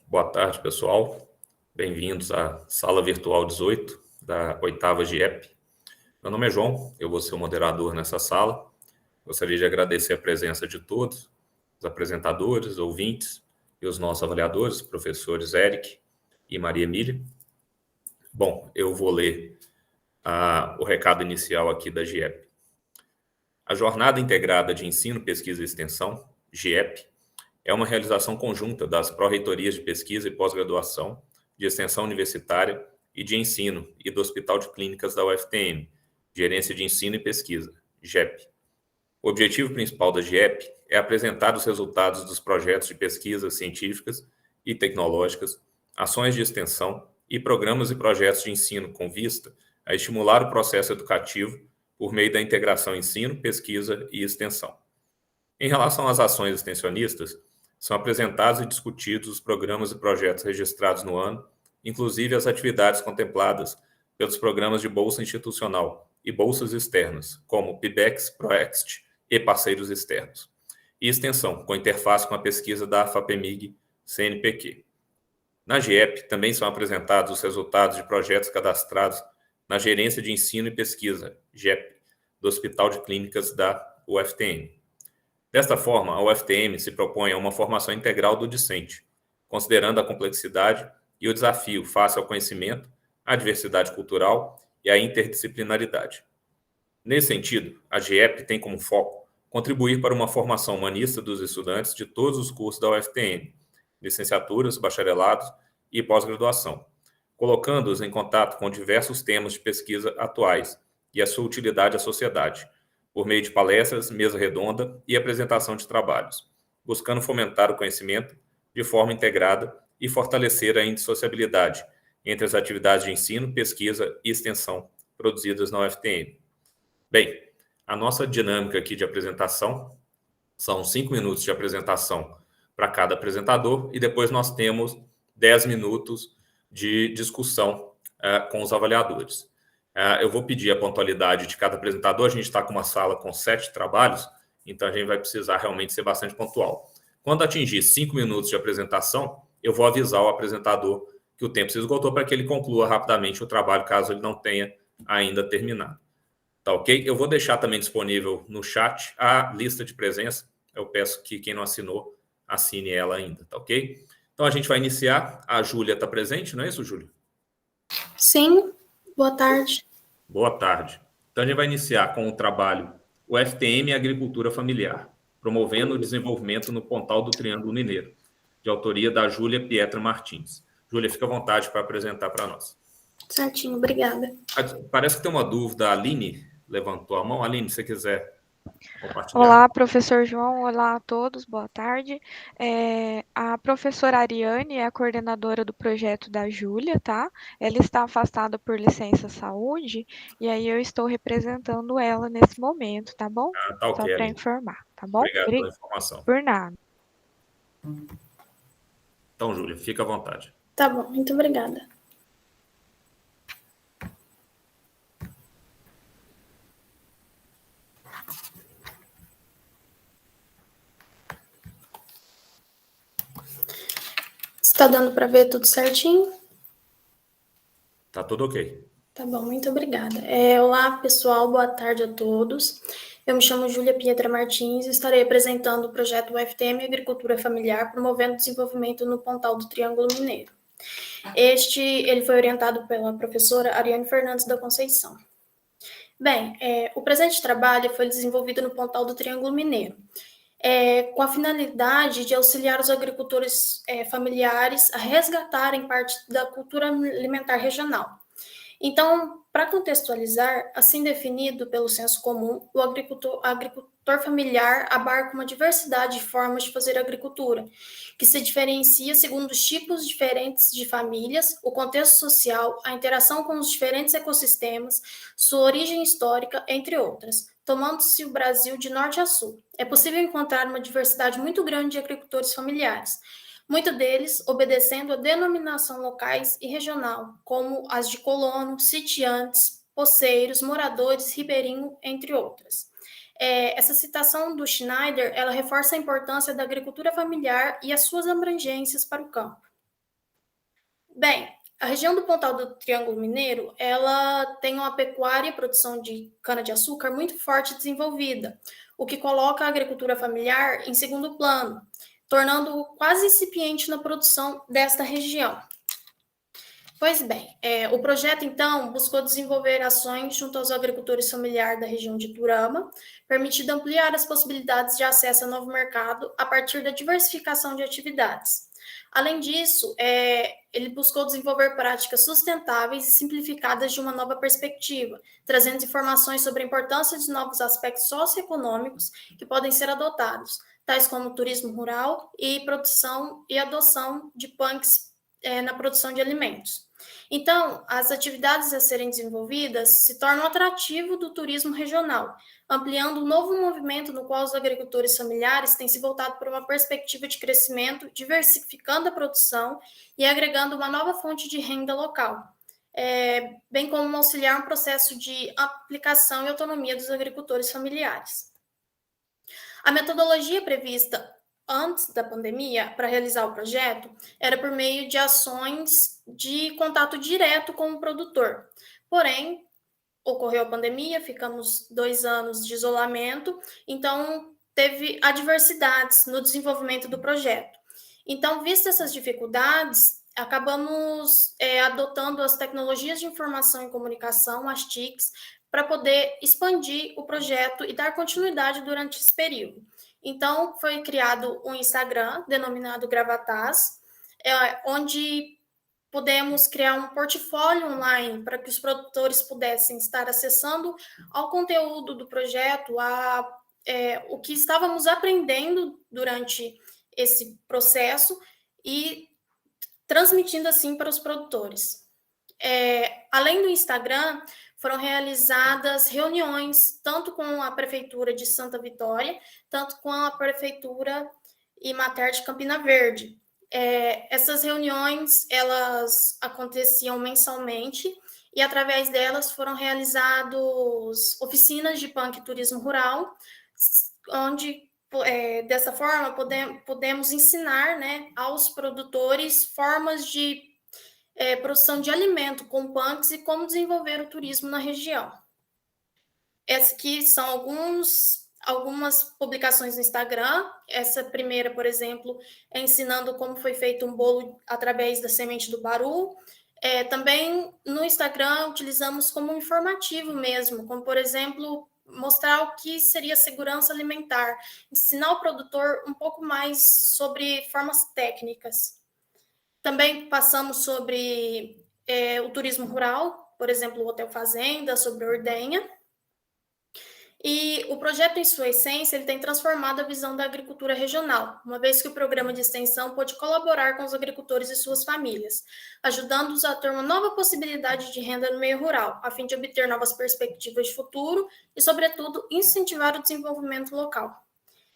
Boa tarde, pessoal. Bem-vindos à sala virtual 18 da oitava GIEP. Meu nome é João, eu vou ser o moderador nessa sala. Gostaria de agradecer a presença de todos, os apresentadores, ouvintes e os nossos avaliadores, professores Eric e Maria Emília. Bom, eu vou ler o recado inicial aqui da GIEP. A Jornada Integrada de Ensino, Pesquisa e Extensão, GIEP, é uma realização conjunta das pró-reitorias de pesquisa e pós-graduação, de extensão universitária e de ensino e do Hospital de Clínicas da UFTM, Gerência de Ensino e Pesquisa, GEP. O objetivo principal da GEP é apresentar os resultados dos projetos de pesquisas científicas e tecnológicas, ações de extensão e programas e projetos de ensino com vista a estimular o processo educativo por meio da integração ensino, pesquisa e extensão. Em relação às ações extensionistas, são apresentados e discutidos os programas e projetos registrados no ano, inclusive as atividades contempladas pelos programas de bolsa institucional e bolsas externas, como PIBEX, PROEXT e parceiros externos, e extensão, com interface com a pesquisa da FAPEMIG CNPq. Na GIEP, também são apresentados os resultados de projetos cadastrados na Gerência de Ensino e Pesquisa, GEP, do Hospital de Clínicas da UFTM. Desta forma, a UFTM se propõe a uma formação integral do discente, considerando a complexidade e o desafio face ao conhecimento, à diversidade cultural e à interdisciplinaridade. Nesse sentido, a GIEP tem como foco contribuir para uma formação humanista dos estudantes de todos os cursos da UFTM, licenciaturas, bacharelados e pós-graduação, colocando-os em contato com diversos temas de pesquisa atuais e a sua utilidade à sociedade, por meio de palestras, mesa redonda e apresentação de trabalhos, buscando fomentar o conhecimento de forma integrada e fortalecer a indissociabilidade entre as atividades de ensino, pesquisa e extensão produzidas na UFTM. Bem, a nossa dinâmica aqui de apresentação são 5 minutos de apresentação para cada apresentador e depois nós temos 10 minutos de discussão com os avaliadores. Eu vou pedir a pontualidade de cada apresentador. A gente está com uma sala com 7 trabalhos, então a gente vai precisar realmente ser bastante pontual. Quando atingir 5 minutos de apresentação, eu vou avisar o apresentador que o tempo se esgotou para que ele conclua rapidamente o trabalho, caso ele não tenha ainda terminado. Tá ok? Eu vou deixar também disponível no chat a lista de presença. Eu peço que quem não assinou, assine ela ainda, tá ok? Então a gente vai iniciar. A Júlia está presente, não é isso, Júlia? Sim, boa tarde. Boa tarde. Então, a gente vai iniciar com o trabalho UFTM e Agricultura Familiar, promovendo o desenvolvimento no Pontal do Triângulo Mineiro, de autoria da Júlia Pietra Martins. Júlia, fica à vontade para apresentar para nós. Certinho, obrigada. Parece que tem uma dúvida. A Aline levantou a mão. Aline, se você quiser compartilhar. Olá, professor João. Olá a todos, boa tarde. A professora Ariane é a coordenadora do projeto da Júlia, tá? Ela está afastada por licença saúde e aí eu estou representando ela nesse momento, tá bom? Tá ok, só para Aline. informar, tá bom? Obrigado pela informação. Por nada. Então, Júlia, fica à vontade. Tá bom, muito obrigada. Está dando para ver tudo certinho? Tá tudo ok. Tá bom, muito obrigada. Olá, pessoal, boa tarde a todos. Eu me chamo Júlia Pietra Martins e estarei apresentando o projeto UFTM Agricultura Familiar, promovendo o desenvolvimento no Pontal do Triângulo Mineiro. Ele foi orientado pela professora Ariane Fernandes da Conceição. Bem, o presente trabalho foi desenvolvido no Pontal do Triângulo Mineiro, com a finalidade de auxiliar os agricultores familiares a resgatarem parte da cultura alimentar regional. Então, para contextualizar, assim definido pelo senso comum, o agricultor familiar abarca uma diversidade de formas de fazer agricultura, que se diferencia segundo os tipos diferentes de famílias, o contexto social, a interação com os diferentes ecossistemas, sua origem histórica, entre outras, tomando-se o Brasil de norte a sul. É possível encontrar uma diversidade muito grande de agricultores familiares, muitos deles obedecendo a denominação locais e regional, como as de colono, sitiantes, poceiros, moradores, ribeirinho, entre outras. Essa citação do Schneider, ela reforça a importância da agricultura familiar e as suas abrangências para o campo. Bem, a região do Pontal do Triângulo Mineiro, ela tem uma pecuária e produção de cana-de-açúcar muito forte e desenvolvida, o que coloca a agricultura familiar em segundo plano, tornando-o quase incipiente na produção desta região. Pois bem, o projeto, então, buscou desenvolver ações junto aos agricultores familiares da região de Iturama, permitindo ampliar as possibilidades de acesso ao novo mercado a partir da diversificação de atividades. Além disso, ele buscou desenvolver práticas sustentáveis e simplificadas de uma nova perspectiva, trazendo informações sobre a importância de novos aspectos socioeconômicos que podem ser adotados, tais como turismo rural e produção e adoção de punks na produção de alimentos. Então, as atividades a serem desenvolvidas se tornam atrativo do turismo regional, ampliando um novo movimento no qual os agricultores familiares têm se voltado para uma perspectiva de crescimento, diversificando a produção e agregando uma nova fonte de renda local, bem como auxiliar um processo de aplicação e autonomia dos agricultores familiares. A metodologia prevista antes da pandemia, para realizar o projeto, era por meio de ações de contato direto com o produtor. Porém, ocorreu a pandemia, ficamos 2 anos de isolamento, então teve adversidades no desenvolvimento do projeto. Então, vistas essas dificuldades, acabamos adotando as tecnologias de informação e comunicação, as TICs, para poder expandir o projeto e dar continuidade durante esse período. Então, foi criado um Instagram, denominado Gravataz, onde pudemos criar um portfólio online para que os produtores pudessem estar acessando ao conteúdo do projeto, o que estávamos aprendendo durante esse processo e transmitindo assim para os produtores. Além do Instagram, foram realizadas reuniões tanto com a Prefeitura de Santa Vitória, tanto com a Prefeitura Imater de Campina Verde. Essas reuniões, elas aconteciam mensalmente e através delas foram realizadas oficinas de punk turismo rural, onde, dessa forma, podemos ensinar, né, aos produtores formas de produção de alimento com punks e como desenvolver o turismo na região. Essas aqui são algumas publicações no Instagram. Essa primeira, por exemplo, é ensinando como foi feito um bolo através da semente do baru. Também no Instagram utilizamos como informativo mesmo, como, por exemplo, mostrar o que seria segurança alimentar, ensinar o produtor um pouco mais sobre formas técnicas. Também passamos sobre o turismo rural, por exemplo, o Hotel Fazenda, sobre a ordenha. E o projeto, em sua essência, ele tem transformado a visão da agricultura regional, uma vez que o programa de extensão pôde colaborar com os agricultores e suas famílias, ajudando-os a ter uma nova possibilidade de renda no meio rural, a fim de obter novas perspectivas de futuro e, sobretudo, incentivar o desenvolvimento local.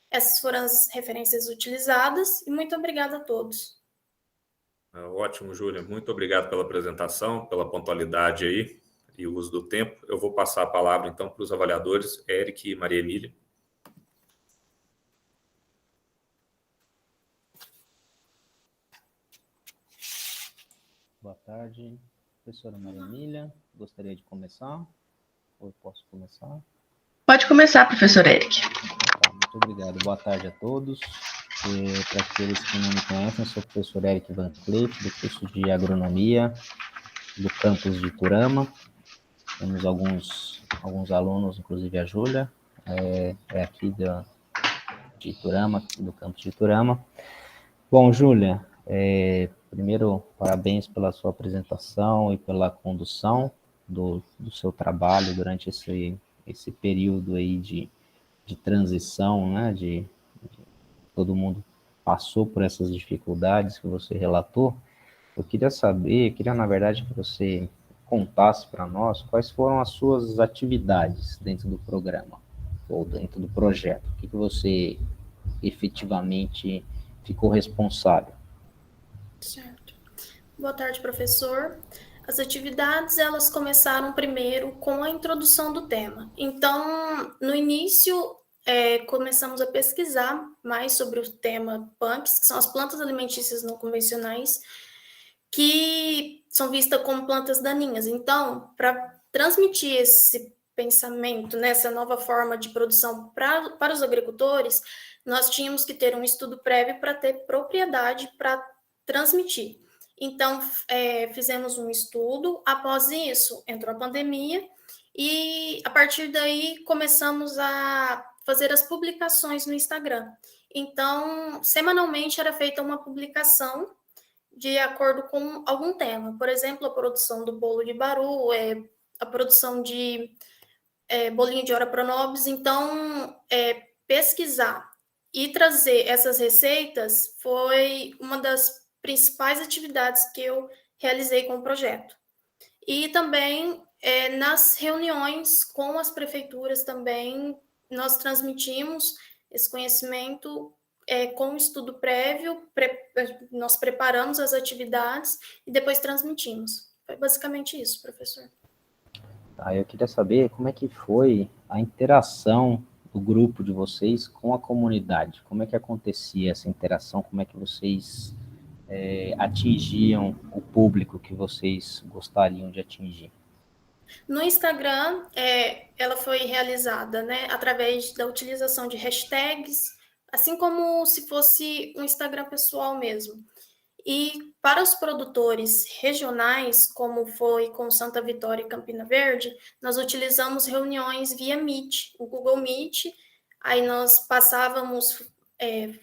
Essas foram as referências utilizadas e muito obrigada a todos. Ótimo, Júlia. Muito obrigado pela apresentação, pela pontualidade aí e o uso do tempo. Eu vou passar a palavra, então, para os avaliadores, Eric e Maria Emília. Boa tarde, professora Maria Emília. Gostaria de começar? Ou eu posso começar? Pode começar, professor Eric. Tá, muito obrigado. Boa tarde a todos. Para aqueles que não me conhecem, eu sou o professor Eric Van Cleef, do curso de Agronomia do campus de Iturama. Temos alguns alunos, inclusive a Júlia, aqui de Iturama, do campus de Iturama. Bom, Júlia, primeiro, parabéns pela sua apresentação e pela condução do seu trabalho durante esse período aí de transição, né, todo mundo passou por essas dificuldades que você relatou. Eu queria na verdade, que você contasse para nós quais foram as suas atividades dentro do programa, ou dentro do projeto. O que você efetivamente ficou responsável? Certo. Boa tarde, professor. As atividades, elas começaram primeiro com a introdução do tema. Então, no início, começamos a pesquisar mais sobre o tema punks, que são as plantas alimentícias não convencionais, que são vistas como plantas daninhas. Então, para transmitir esse pensamento, nessa nova forma de produção para os agricultores, nós tínhamos que ter um estudo prévio para ter propriedade para transmitir. Então, fizemos um estudo, após isso, entrou a pandemia, e a partir daí começamos a fazer as publicações no Instagram. Então, semanalmente era feita uma publicação de acordo com algum tema. Por exemplo, a produção do bolo de baru, a produção de bolinho de ora pronobis. Então, pesquisar e trazer essas receitas foi uma das principais atividades que eu realizei com o projeto. E também, nas reuniões com as prefeituras também, nós transmitimos esse conhecimento com estudo prévio, nós preparamos as atividades e depois transmitimos. Foi basicamente isso, professor. Tá, eu queria saber como é que foi a interação do grupo de vocês com a comunidade. Como é que acontecia essa interação? Como é que vocês atingiam o público que vocês gostariam de atingir? No Instagram, ela foi realizada, né, através da utilização de hashtags, assim como se fosse um Instagram pessoal mesmo. E para os produtores regionais, como foi com Santa Vitória e Campina Verde, nós utilizamos reuniões via Meet, o Google Meet. Aí nós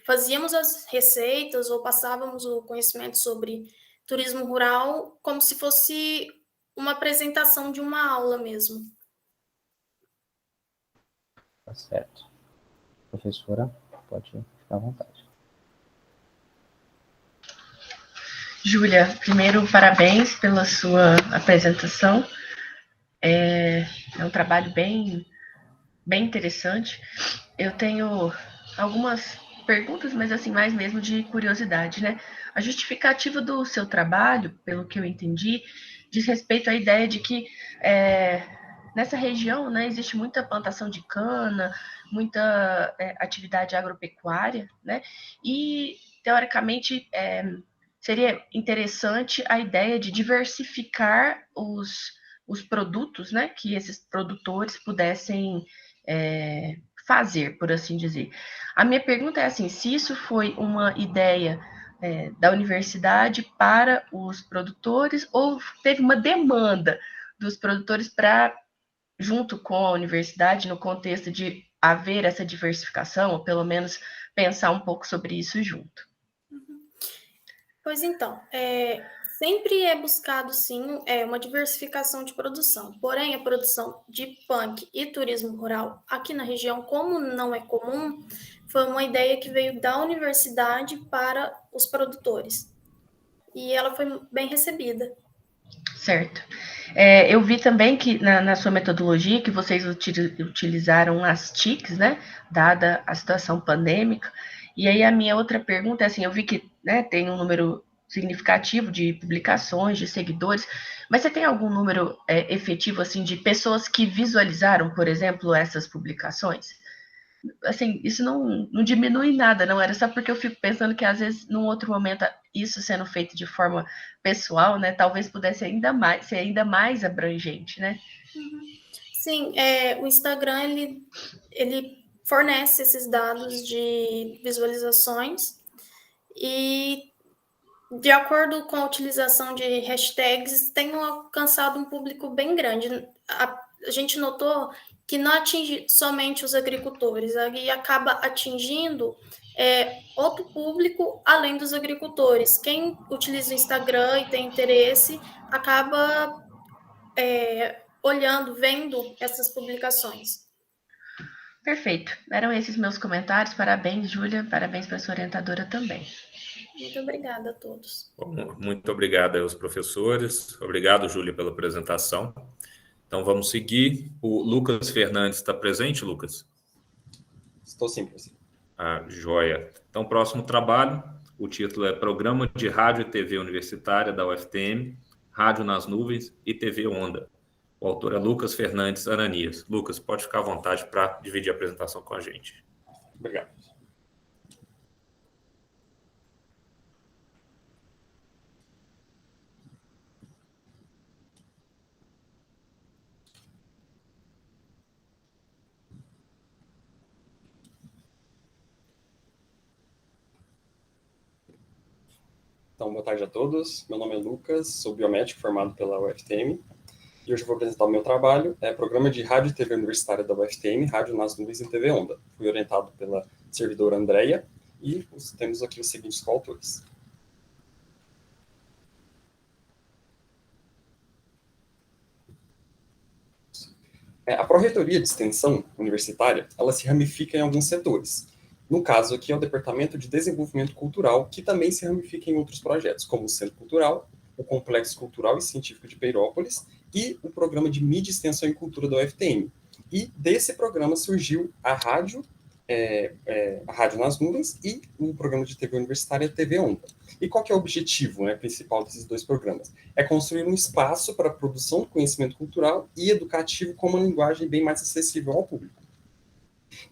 fazíamos as receitas ou passávamos o conhecimento sobre turismo rural como se fosse uma apresentação de uma aula mesmo. Tá certo. Professora, pode ficar à vontade. Júlia, primeiro, parabéns pela sua apresentação. É um trabalho bem interessante. Eu tenho algumas perguntas, mas assim, mais mesmo de curiosidade, né? A justificativa do seu trabalho, pelo que eu entendi, diz respeito à ideia de que nessa região, né, existe muita plantação de cana, muita atividade agropecuária, né? E, teoricamente, seria interessante a ideia de diversificar os produtos, né, que esses produtores pudessem fazer, por assim dizer. A minha pergunta é assim, se isso foi uma ideia da universidade para os produtores ou teve uma demanda dos produtores para, junto com a universidade, no contexto de haver essa diversificação, ou pelo menos pensar um pouco sobre isso junto. Pois então, sempre é buscado, sim, uma diversificação de produção. Porém, a produção de punk e turismo rural aqui na região, como não é comum, foi uma ideia que veio da universidade para os produtores. E ela foi bem recebida. Certo. Eu vi também que na sua metodologia que vocês utilizaram as TICs, né, dada a situação pandêmica. E aí a minha outra pergunta é assim, eu vi que, né, tem um número significativo de publicações, de seguidores, mas você tem algum número efetivo assim de pessoas que visualizaram, por exemplo, essas publicações? Assim, isso não diminui nada, não era só porque eu fico pensando que às vezes num outro momento isso sendo feito de forma pessoal, né, talvez pudesse ser ainda mais abrangente, né? Sim, o Instagram ele fornece esses dados de visualizações e, de acordo com a utilização de hashtags, tem alcançado um público bem grande. A gente notou que não atinge somente os agricultores, e acaba atingindo outro público além dos agricultores. Quem utiliza o Instagram e tem interesse acaba olhando, vendo essas publicações. Perfeito. Eram esses meus comentários. Parabéns, Júlia. Parabéns para sua orientadora também. Muito obrigada a todos. Bom, muito obrigado aos professores. Obrigado, Júlia, pela apresentação. Então, vamos seguir. O Lucas Fernandes está presente, Lucas? Estou sim, professor. Joia. Então, próximo trabalho, o título é Programa de Rádio e TV Universitária da UFTM, Rádio nas Nuvens e TV Onda. O autor é Lucas Fernandes Ananias. Lucas, pode ficar à vontade para dividir a apresentação com a gente. Obrigado. Então, boa tarde a todos. Meu nome é Lucas, sou biomédico formado pela UFTM. E hoje eu vou apresentar o meu trabalho, Programa de Rádio e TV Universitária da UFTM, Rádio nas Nuvens em TV Onda. Fui orientado pela servidora Andréia e temos aqui os seguintes coautores. A Pró-Reitoria de Extensão Universitária, ela se ramifica em alguns setores. No caso aqui é o Departamento de Desenvolvimento Cultural, que também se ramifica em outros projetos, como o Centro Cultural, o Complexo Cultural e Científico de Peirópolis e o Programa de Mídia, Extensão e Cultura da UFTM. E desse programa surgiu a Rádio nas Nuvens e o Programa de TV Universitária TV Onda. E qual que é o objetivo principal desses dois programas? É construir um espaço para a produção de conhecimento cultural e educativo com uma linguagem bem mais acessível ao público.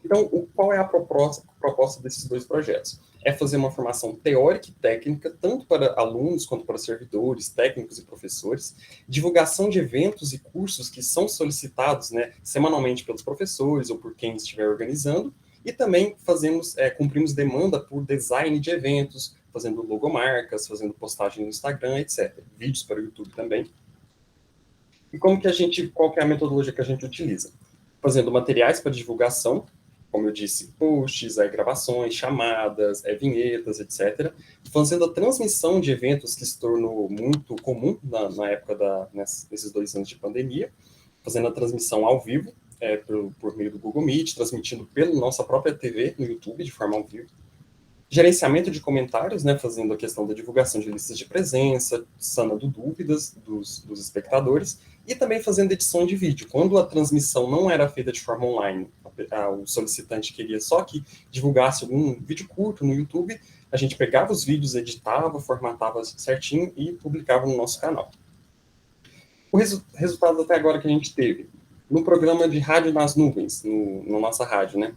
Então, qual é a proposta desses dois projetos? É fazer uma formação teórica e técnica, tanto para alunos quanto para servidores, técnicos e professores, divulgação de eventos e cursos que são solicitados semanalmente pelos professores ou por quem estiver organizando, e também cumprimos demanda por design de eventos, fazendo logomarcas, fazendo postagem no Instagram, etc. Vídeos para o YouTube também. E qual que é a metodologia que a gente utiliza? Fazendo materiais para divulgação, como eu disse, posts, gravações, chamadas, vinhetas, etc. Fazendo a transmissão de eventos que se tornou muito comum na época nesses 2 anos de pandemia, fazendo a transmissão ao vivo, por meio do Google Meet, transmitindo pela nossa própria TV no YouTube, de forma ao vivo. Gerenciamento de comentários, fazendo a questão da divulgação de listas de presença, sanando dúvidas dos espectadores, e também fazendo edição de vídeo. Quando a transmissão não era feita de forma online, o solicitante queria só que divulgasse algum vídeo curto no YouTube, a gente pegava os vídeos, editava, formatava certinho e publicava no nosso canal. O resultado até agora que a gente teve, no programa de Rádio nas Nuvens, na nossa rádio,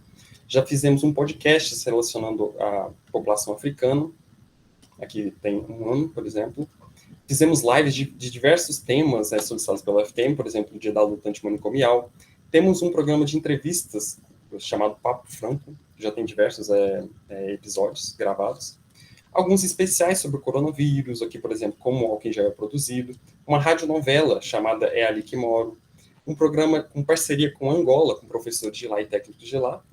já fizemos um podcast relacionando a população africana, aqui tem 1 ano, por exemplo. Fizemos lives de diversos temas solicitados pela UFTM, por exemplo, o Dia da Luta Antimanicomial. Temos um programa de entrevistas chamado Papo Franco, que já tem diversos episódios gravados. Alguns especiais sobre o coronavírus, aqui, por exemplo, como o álcool em gel é produzido. Uma radionovela chamada É Ali Que Moro. Um programa com parceria com Angola, com professores de lá e técnicos de lá,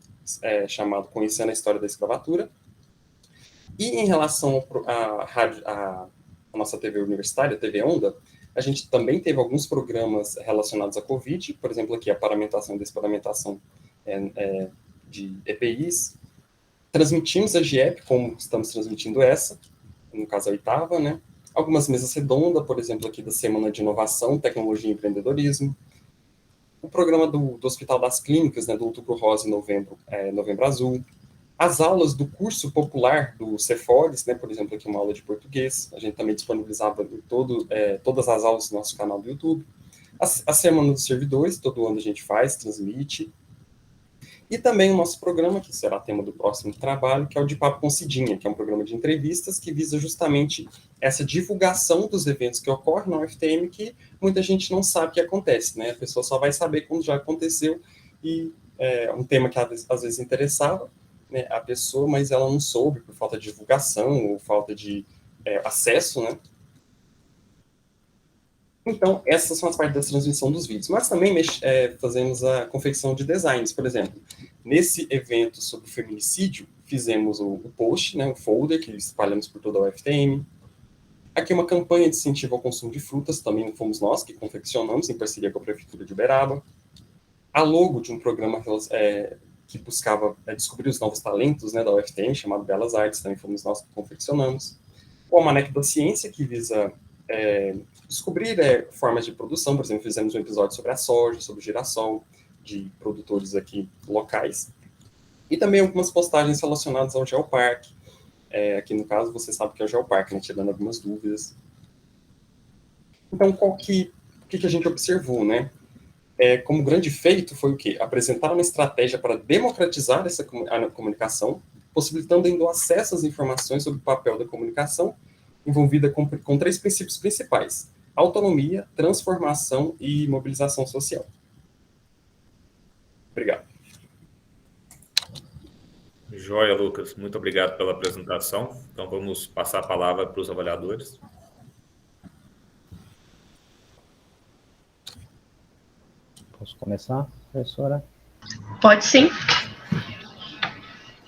chamado Conhecendo a História da Escravatura. E em relação à nossa TV universitária, TV Onda, a gente também teve alguns programas relacionados à Covid, por exemplo, aqui a paramentação e desparamentação de EPIs. Transmitimos a GIEP, como estamos transmitindo essa, no caso a 8ª, Algumas mesas redondas, por exemplo, aqui da Semana de Inovação, Tecnologia e Empreendedorismo. O programa do Hospital das Clínicas, do Outubro Rosa e Novembro Azul. As aulas do curso popular do Cefores, por exemplo, aqui uma aula de português. A gente também disponibilizava todas as aulas no nosso canal do YouTube. A Semana dos Servidores, todo ano a gente faz, transmite. E também o nosso programa, que será tema do próximo trabalho, que é o de Papo com Cidinha, que é um programa de entrevistas que visa justamente essa divulgação dos eventos que ocorrem na UFTM, que muita gente não sabe que acontece, A pessoa só vai saber quando já aconteceu, e é um tema que às vezes interessava a pessoa, mas ela não soube por falta de divulgação ou falta de acesso, Então, essas são as partes da transmissão dos vídeos. Mas também fazemos a confecção de designs, por exemplo. Nesse evento sobre o feminicídio, fizemos o post, o folder, que espalhamos por toda a UFTM. Aqui uma campanha de incentivo ao consumo de frutas, também fomos nós que confeccionamos, em parceria com a Prefeitura de Uberaba. A logo de um programa que buscava descobrir os novos talentos da UFTM, chamado Belas Artes, também fomos nós que confeccionamos. O Almanac da Ciência, que visa descobrir formas de produção, por exemplo, fizemos um episódio sobre a soja, sobre o girassol, de produtores aqui locais. E também algumas postagens relacionadas ao Geoparque. Aqui no caso, você sabe que é o Geoparque, tirando algumas dúvidas. Então, o que a gente observou, como grande feito foi o quê? Apresentar uma estratégia para democratizar a comunicação, possibilitando ainda o acesso às informações sobre o papel da comunicação, envolvida com 3 princípios principais: autonomia, transformação e mobilização social. Obrigado. Joia, Lucas. Muito obrigado pela apresentação. Então, vamos passar a palavra para os avaliadores. Posso começar, professora? Pode sim.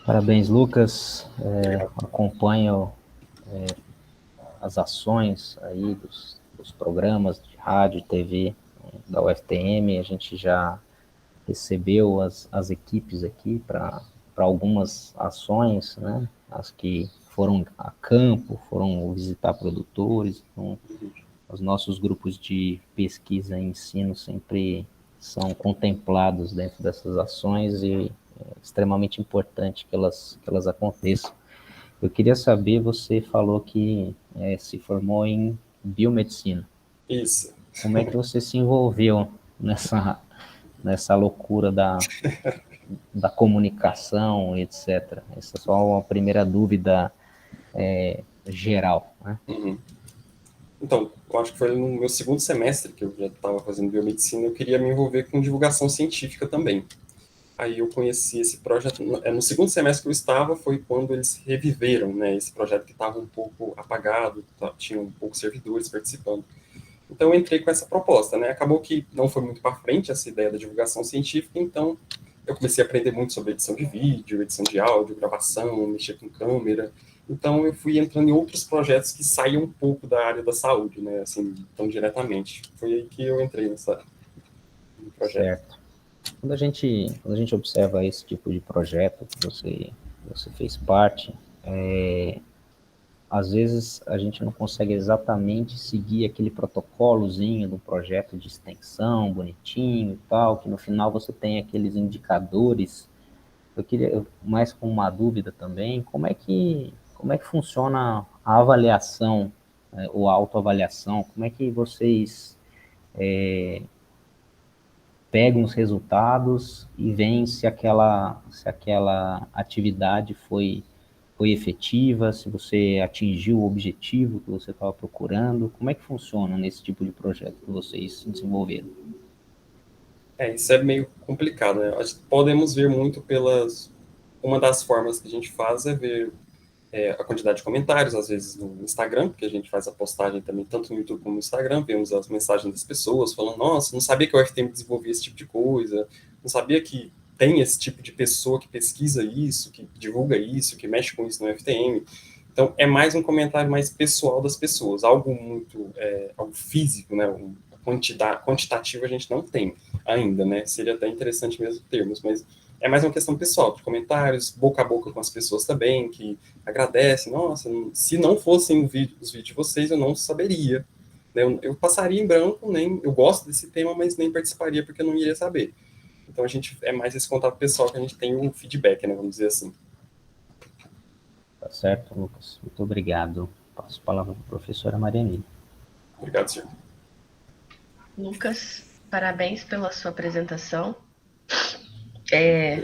Parabéns, Lucas. Acompanho as ações aí dos programas de rádio e TV da UFTM. A gente já recebeu as equipes aqui para algumas ações, né? As que foram a campo, foram visitar produtores. Então, os nossos grupos de pesquisa e ensino sempre são contemplados dentro dessas ações e é extremamente importante que elas aconteçam. Eu queria saber, você falou que se formou em biomedicina. Isso. Como é que você se envolveu nessa loucura da comunicação, etc? Essa é só uma primeira dúvida geral, né? Uhum. Então, eu acho que foi no meu segundo semestre que eu já estava fazendo biomedicina, eu queria me envolver com divulgação científica também. Aí eu conheci esse projeto, no segundo semestre que eu estava, foi quando eles reviveram, né, esse projeto que estava um pouco apagado, tinha um pouco servidores participando. Então eu entrei com essa proposta, né, acabou que não foi muito para frente essa ideia da divulgação científica, então eu comecei a aprender muito sobre edição de vídeo, edição de áudio, gravação, mexer com câmera. Então eu fui entrando em outros projetos que saíam um pouco da área da saúde, né, assim, tão diretamente. Foi aí que eu entrei no projeto. Certo. Quando a gente observa esse tipo de projeto que você fez parte, às vezes a gente não consegue exatamente seguir aquele protocolozinho do projeto de extensão, bonitinho e tal, que no final você tem aqueles indicadores. Eu queria, mais com uma dúvida também, como é que funciona a avaliação, ou a autoavaliação? Como é que vocês pegam os resultados e veem se aquela atividade foi efetiva, se você atingiu o objetivo que você estava procurando? Como é que funciona nesse tipo de projeto que vocês desenvolveram? Isso é meio complicado, né? Podemos ver muito uma das formas que a gente faz é ver a quantidade de comentários, às vezes no Instagram, porque a gente faz a postagem também, tanto no YouTube como no Instagram, vemos as mensagens das pessoas falando, nossa, não sabia que o UFTM desenvolvia esse tipo de coisa, não sabia que tem esse tipo de pessoa que pesquisa isso, que divulga isso, que mexe com isso no UFTM. Então, é mais um comentário mais pessoal das pessoas, algo muito, algo físico, né, quantitativo a gente não tem ainda, né, seria até interessante mesmo termos, mas é mais uma questão pessoal, de comentários, boca a boca com as pessoas também, que agradecem, nossa, se não fossem os vídeos de vocês, eu não saberia, né? Eu passaria em branco, eu gosto desse tema, mas nem participaria porque eu não iria saber. Então, é mais esse contato pessoal que a gente tem o feedback, né, vamos dizer assim. Tá certo, Lucas. Muito obrigado. Passo a palavra para a professora Marianine. Obrigado, senhor. Lucas, parabéns pela sua apresentação.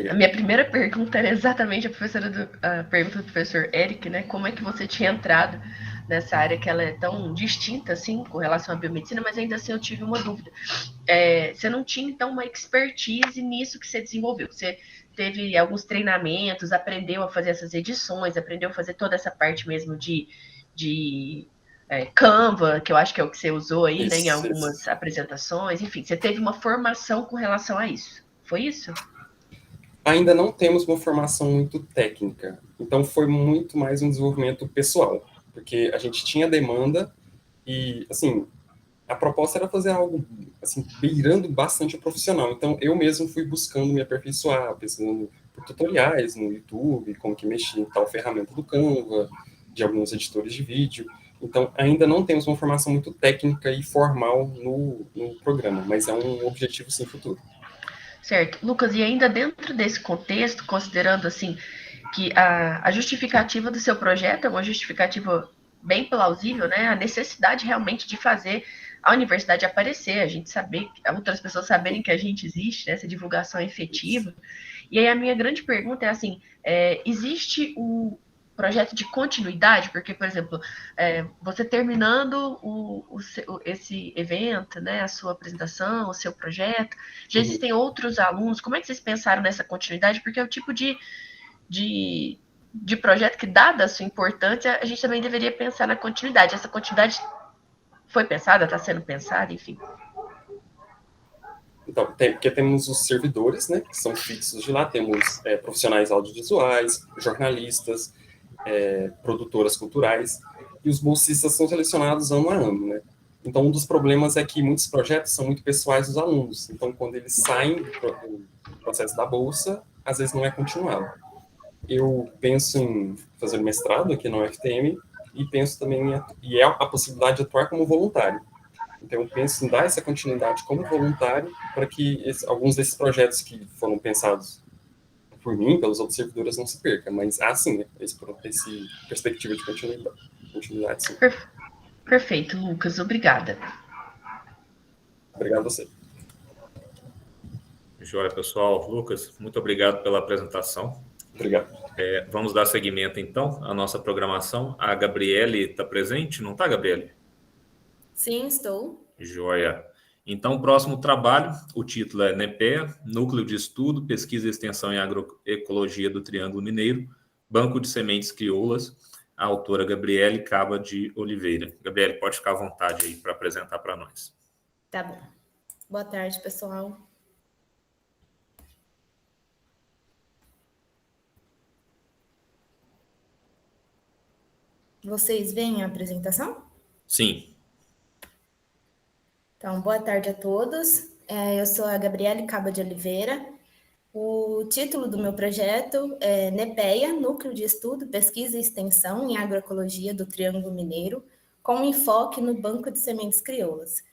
A minha primeira pergunta era exatamente a pergunta do professor Eric, né? Como é que você tinha entrado nessa área que ela é tão distinta, assim, com relação à biomedicina, mas ainda assim eu tive uma dúvida. Você não tinha, então, uma expertise nisso que você desenvolveu? Você teve alguns treinamentos, aprendeu a fazer essas edições, aprendeu a fazer toda essa parte mesmo de Canva, que eu acho que é o que você usou aí, né, em algumas apresentações, enfim, você teve uma formação com relação a isso. Foi isso? Ainda não temos uma formação muito técnica, então foi muito mais um desenvolvimento pessoal, porque a gente tinha demanda e, assim, a proposta era fazer algo, assim, beirando bastante o profissional, então eu mesmo fui buscando me aperfeiçoar, pesquisando por tutoriais no YouTube, como que mexia em tal ferramenta do Canva, de alguns editores de vídeo, então ainda não temos uma formação muito técnica e formal no programa, mas é um objetivo, sim, futuro. Certo. Lucas, e ainda dentro desse contexto, considerando assim que a justificativa do seu projeto é uma justificativa bem plausível, né? A necessidade realmente de fazer a universidade aparecer, a gente saber, outras pessoas saberem que a gente existe, né? Essa divulgação efetiva. E aí a minha grande pergunta é assim, existe um projeto de continuidade? Porque, por exemplo, você terminando esse evento, né, a sua apresentação, o seu projeto, já existem outros alunos, como é que vocês pensaram nessa continuidade? Porque é o tipo de de projeto que, dada a sua importância, a gente também deveria pensar na continuidade. Essa continuidade foi pensada, está sendo pensada, enfim. Então, porque temos os servidores, né, que são fixos de lá, temos profissionais audiovisuais, jornalistas, produtoras culturais, e os bolsistas são selecionados ano a ano, né? Então, um dos problemas é que muitos projetos são muito pessoais dos alunos, então, quando eles saem do processo da bolsa, às vezes não é continuado. Eu penso em fazer mestrado aqui na UFTM, e penso também a possibilidade de atuar como voluntário. Então, eu penso em dar essa continuidade como voluntário para que alguns desses projetos que foram pensados por mim, pelos outros servidores, não se percam. Mas, sim, esse perspectiva de continuidade, sim. Perfeito, Lucas. Obrigada. Obrigado a você. Joia, pessoal. Lucas, muito obrigado pela apresentação. Obrigado. Vamos dar seguimento, então, à nossa programação. A Gabriele está presente? Não está, Gabriele? Sim, estou. Joia. Então, o próximo trabalho, o título é NEPEA, Núcleo de Estudo, Pesquisa e Extensão em Agroecologia do Triângulo Mineiro, Banco de Sementes Crioulas, a autora Gabriele Caba de Oliveira. Gabriele, pode ficar à vontade aí para apresentar para nós. Tá bom. Boa tarde, pessoal. Vocês veem a apresentação? Sim. Então, boa tarde a todos. Eu sou a Gabriele Caba de Oliveira. O título do meu projeto é NEPEA, Núcleo de Estudo, Pesquisa e Extensão em Agroecologia do Triângulo Mineiro, com enfoque no Banco de Sementes Crioulas.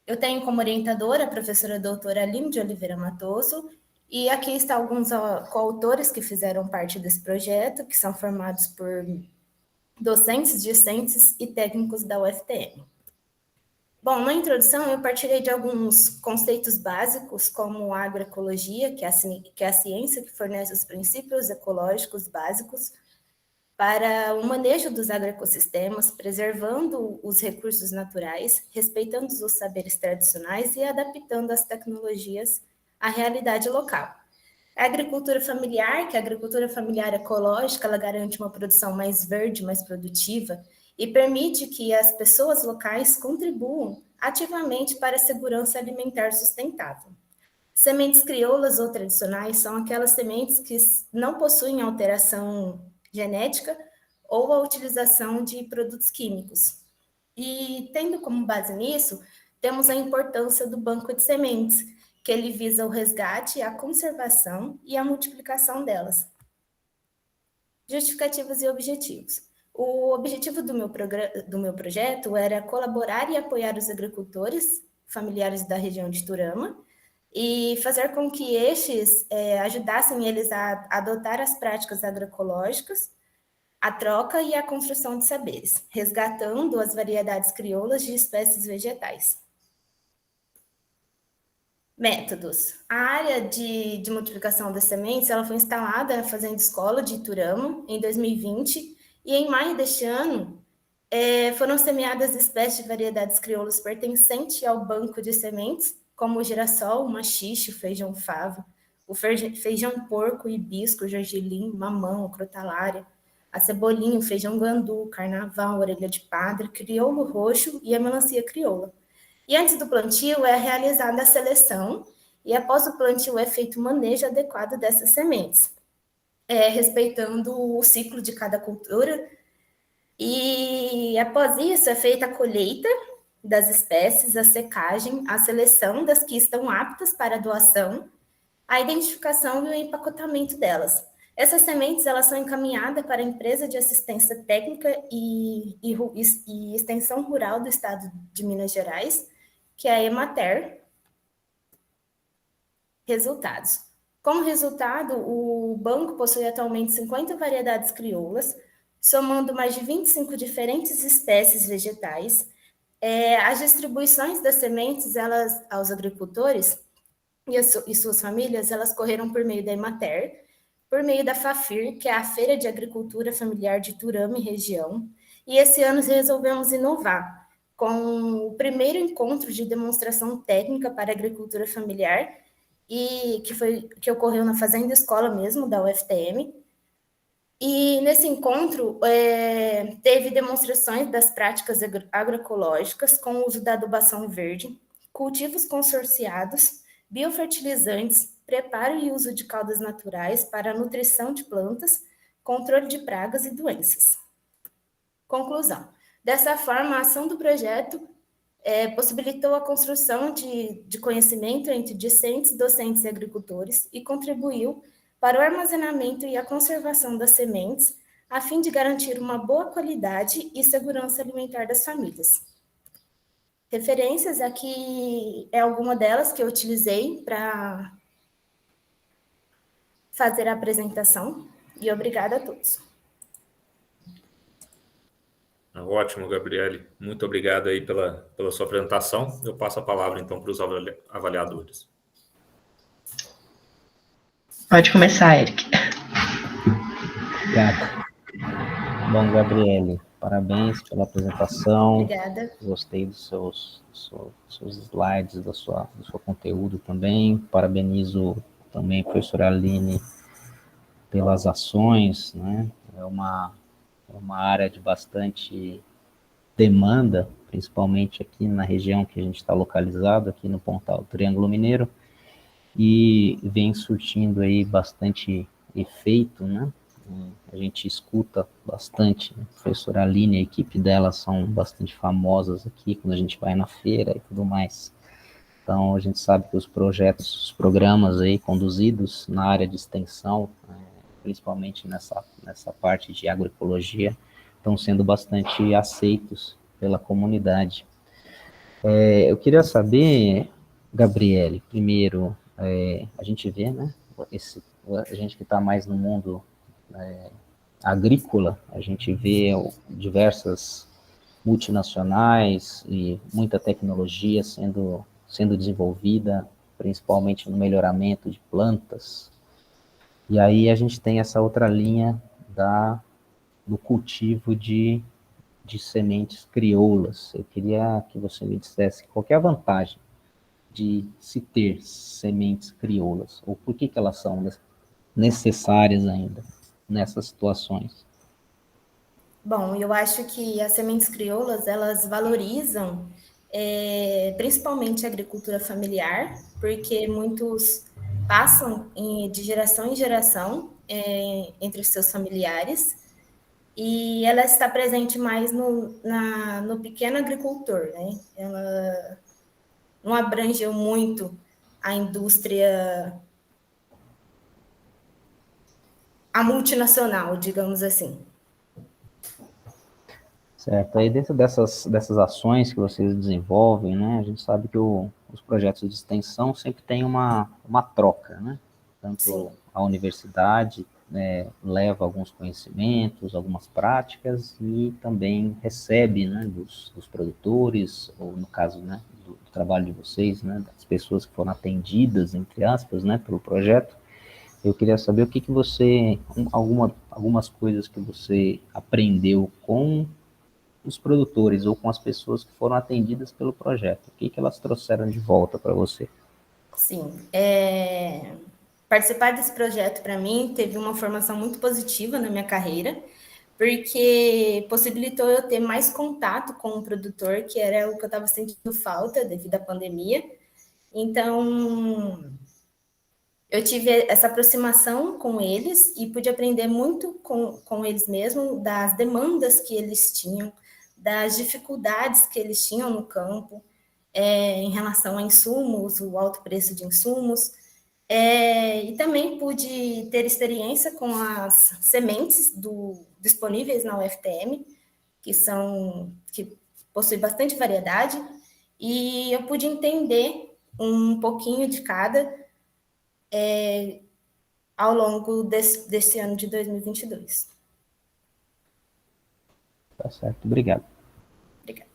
Eu tenho como orientadora a professora doutora Aline de Oliveira Matoso, e aqui estão alguns coautores que fizeram parte desse projeto, que são formados por docentes, discentes e técnicos da UFTM. Bom, na introdução eu partilhei de alguns conceitos básicos, como a agroecologia, que é a ciência que fornece os princípios ecológicos básicos para o manejo dos agroecossistemas, preservando os recursos naturais, respeitando os saberes tradicionais e adaptando as tecnologias à realidade local. A agricultura familiar, que é a agricultura familiar ecológica, ela garante uma produção mais verde, mais produtiva, e permite que as pessoas locais contribuam ativamente para a segurança alimentar sustentável. Sementes crioulas ou tradicionais são aquelas sementes que não possuem alteração genética ou a utilização de produtos químicos. E, tendo como base nisso, temos a importância do banco de sementes, que ele visa o resgate, a conservação e a multiplicação delas. Justificativos e objetivos. O objetivo do meu projeto era colaborar e apoiar os agricultores familiares da região de Turama e fazer com que estes ajudassem eles a adotar as práticas agroecológicas, a troca e a construção de saberes, resgatando as variedades crioulas de espécies vegetais. Métodos. A área de multiplicação das sementes ela foi instalada na Fazenda Escola de Iturama em 2020 e em maio deste ano foram semeadas espécies de variedades crioulas pertencentes ao banco de sementes, como o girassol, o machixe, o feijão favo, o feijão porco, o hibisco, o gergelim, mamão, o crotalária, a cebolinha, o feijão gandu, o carnaval, a orelha de padre, crioulo roxo e a melancia crioula. E antes do plantio é realizada a seleção e após o plantio é feito o manejo adequado dessas sementes, respeitando o ciclo de cada cultura. E após isso é feita a colheita das espécies, a secagem, a seleção das que estão aptas para a doação, a identificação e o empacotamento delas. Essas sementes elas são encaminhadas para a empresa de assistência técnica e extensão rural do estado de Minas Gerais, que é a Emater. Resultados. Como resultado, o banco possui atualmente 50 variedades crioulas, somando mais de 25 diferentes espécies vegetais. As distribuições das sementes aos agricultores e suas famílias, elas correram por meio da Emater, por meio da FAFIR, que é a Feira de Agricultura Familiar de Turama e região, e esse ano resolvemos inovar, com o primeiro encontro de demonstração técnica para agricultura familiar, e que ocorreu na Fazenda Escola mesmo, da UFTM, E nesse encontro, teve demonstrações das práticas agroecológicas com o uso da adubação verde, cultivos consorciados, biofertilizantes, preparo e uso de caldas naturais para a nutrição de plantas, controle de pragas e doenças. Conclusão. Dessa forma, a ação do projeto possibilitou a construção de conhecimento entre discentes, docentes e agricultores e contribuiu para o armazenamento e a conservação das sementes, a fim de garantir uma boa qualidade e segurança alimentar das famílias. Referências aqui é alguma delas que eu utilizei para fazer a apresentação, e obrigada a todos. Ótimo, Gabriele. Muito obrigado aí pela sua apresentação. Eu passo a palavra, então, para os avaliadores. Pode começar, Eric. Obrigado. Bom, Gabriele, parabéns pela apresentação. Obrigada. Gostei dos seus slides, do seu conteúdo também. Parabenizo também a professora Aline pelas ações, né? É uma área de bastante demanda, principalmente aqui na região que a gente está localizado, aqui no Pontal do Triângulo Mineiro, e vem surtindo aí bastante efeito, né? A gente escuta bastante, a professora Aline e a equipe dela são bastante famosas aqui, quando a gente vai na feira e tudo mais. Então, a gente sabe que os projetos, os programas aí conduzidos na área de extensão, principalmente nessa parte de agroecologia, estão sendo bastante aceitos pela comunidade. Eu queria saber, Gabriele, primeiro, a gente vê, né, a gente que está mais no mundo agrícola, a gente vê diversas multinacionais e muita tecnologia sendo desenvolvida, principalmente no melhoramento de plantas. E aí a gente tem essa outra linha do cultivo de sementes crioulas. Eu queria que você me dissesse qual que é a vantagem de se ter sementes crioulas, ou por que elas são necessárias ainda nessas situações. Bom, eu acho que as sementes crioulas, elas valorizam principalmente a agricultura familiar, porque muitos passam de geração em geração entre os seus familiares, e ela está presente mais no pequeno agricultor, né? Ela não abrangeu muito a indústria, a multinacional, digamos assim. Certo, aí dentro dessas ações que vocês desenvolvem, né, a gente sabe que os projetos de extensão sempre tem uma troca, né? Tanto Sim. A universidade leva alguns conhecimentos, algumas práticas e também recebe, né, dos produtores, ou no caso, né, do trabalho de vocês, né, das pessoas que foram atendidas, entre aspas, né, pelo projeto. Eu queria saber o que você, algumas coisas que você aprendeu com os produtores ou com as pessoas que foram atendidas pelo projeto. O que elas trouxeram de volta para você? Sim, participar desse projeto, para mim, teve uma formação muito positiva na minha carreira, porque possibilitou eu ter mais contato com o produtor, que era o que eu estava sentindo falta devido à pandemia. Então, eu tive essa aproximação com eles e pude aprender muito com eles mesmos, das demandas que eles tinham, das dificuldades que eles tinham no campo, em relação a insumos, o alto preço de insumos, e também pude ter experiência com as sementes disponíveis na UFTM, que possuem bastante variedade, e eu pude entender um pouquinho de cada ao longo desse ano de 2022. Tá certo, obrigado. Obrigada.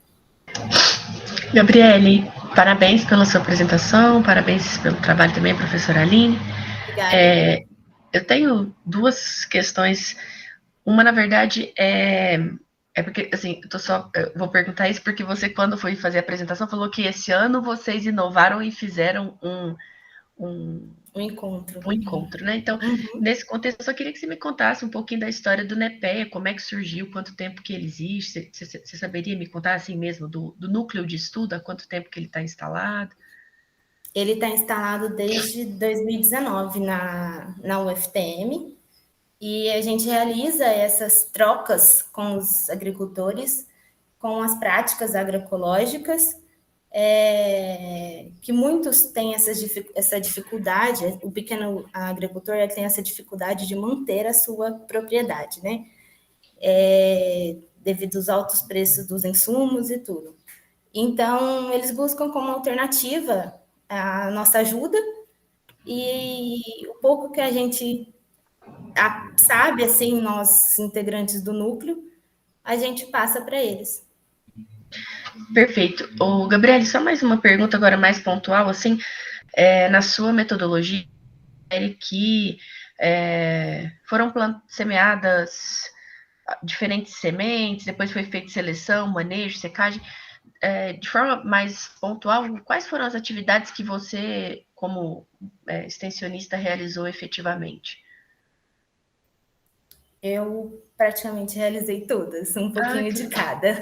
Gabriele, parabéns pela sua apresentação, parabéns pelo trabalho também, professora Aline. Obrigada. Eu tenho duas questões. Uma, na verdade, é porque, assim, eu vou perguntar isso porque você, quando foi fazer a apresentação, falou que esse ano vocês inovaram e fizeram Um encontro. Um encontro, né? Então, nesse contexto, eu só queria que você me contasse um pouquinho da história do NEPEA, como é que surgiu, quanto tempo que ele existe, você saberia me contar assim mesmo, do núcleo de estudo, há quanto tempo que ele está instalado? Ele está instalado desde 2019 na UFTM, e a gente realiza essas trocas com os agricultores, com as práticas agroecológicas, que muitos têm essa dificuldade, o pequeno agricultor tem essa dificuldade de manter a sua propriedade, né? Devido aos altos preços dos insumos e tudo. Então, eles buscam como alternativa a nossa ajuda, e o pouco que a gente sabe, assim, nós integrantes do núcleo, a gente passa para eles. Perfeito. O Gabriele, só mais uma pergunta agora mais pontual, assim, na sua metodologia, que foram semeadas diferentes sementes, depois foi feita seleção, manejo, secagem, de forma mais pontual, quais foram as atividades que você, como extensionista, realizou efetivamente? Eu praticamente realizei todas, um pouquinho de cada.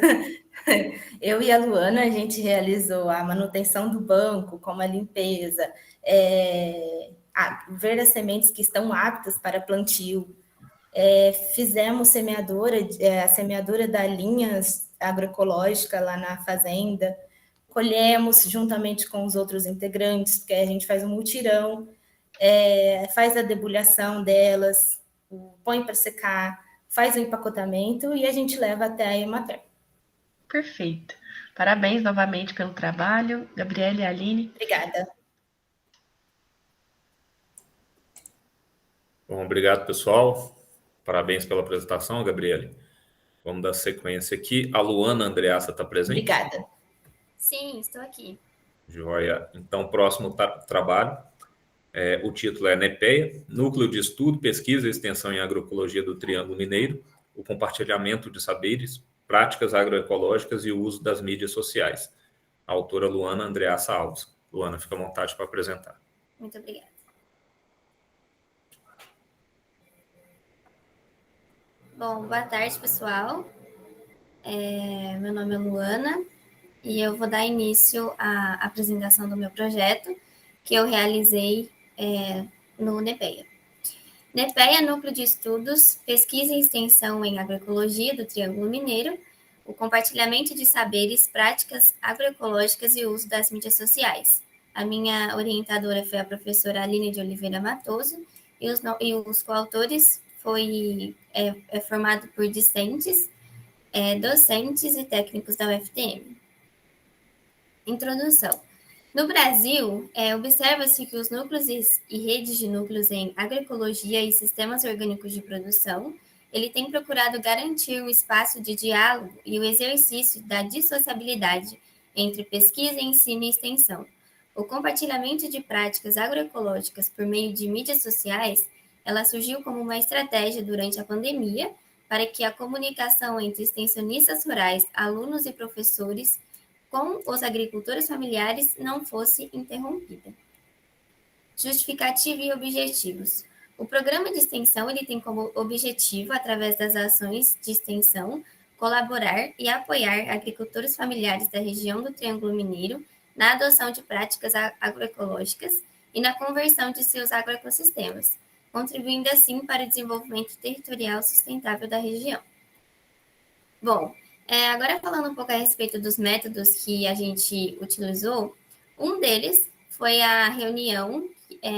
Eu e a Luana, a gente realizou a manutenção do banco, como a limpeza, ver as sementes que estão aptas para plantio. Fizemos a semeadura da linha agroecológica lá na fazenda, colhemos juntamente com os outros integrantes, porque a gente faz um mutirão, faz a debulhação delas, põe para secar, faz o empacotamento e a gente leva até a Emater. Perfeito. Parabéns novamente pelo trabalho, Gabriele e Aline. Obrigada. Bom, obrigado, pessoal. Parabéns pela apresentação, Gabriele. Vamos dar sequência aqui. A Luana Andreassa está presente? Obrigada. Sim, estou aqui. Joia. Então, próximo trabalho. O título é NEPEA, Núcleo de Estudo, Pesquisa e Extensão em Agroecologia do Triângulo Mineiro, o compartilhamento de saberes, práticas agroecológicas e o uso das mídias sociais. A autora Luana Andreassa Alves. Luana, fica à vontade para apresentar. Muito obrigada. Bom, boa tarde, pessoal. Meu nome é Luana e eu vou dar início à apresentação do meu projeto que eu realizei no NEPEA. NEPEA, Núcleo de Estudos, Pesquisa e Extensão em Agroecologia do Triângulo Mineiro, o compartilhamento de saberes, práticas agroecológicas e o uso das mídias sociais. A minha orientadora foi a professora Aline de Oliveira Matoso e os coautores foi formado por discentes, docentes e técnicos da UFTM. Introdução. No Brasil, observa-se que os núcleos e redes de núcleos em agroecologia e sistemas orgânicos de produção, ele tem procurado garantir um espaço de diálogo e o exercício da dissociabilidade entre pesquisa, ensino e extensão. O compartilhamento de práticas agroecológicas por meio de mídias sociais, ela surgiu como uma estratégia durante a pandemia para que a comunicação entre extensionistas rurais, alunos e professores com os agricultores familiares não fosse interrompida. Justificativa e objetivos. O programa de extensão ele tem como objetivo, através das ações de extensão, colaborar e apoiar agricultores familiares da região do Triângulo Mineiro na adoção de práticas agroecológicas e na conversão de seus agroecossistemas, contribuindo assim para o desenvolvimento territorial sustentável da região. Bom, agora falando um pouco a respeito dos métodos que a gente utilizou, um deles foi a reunião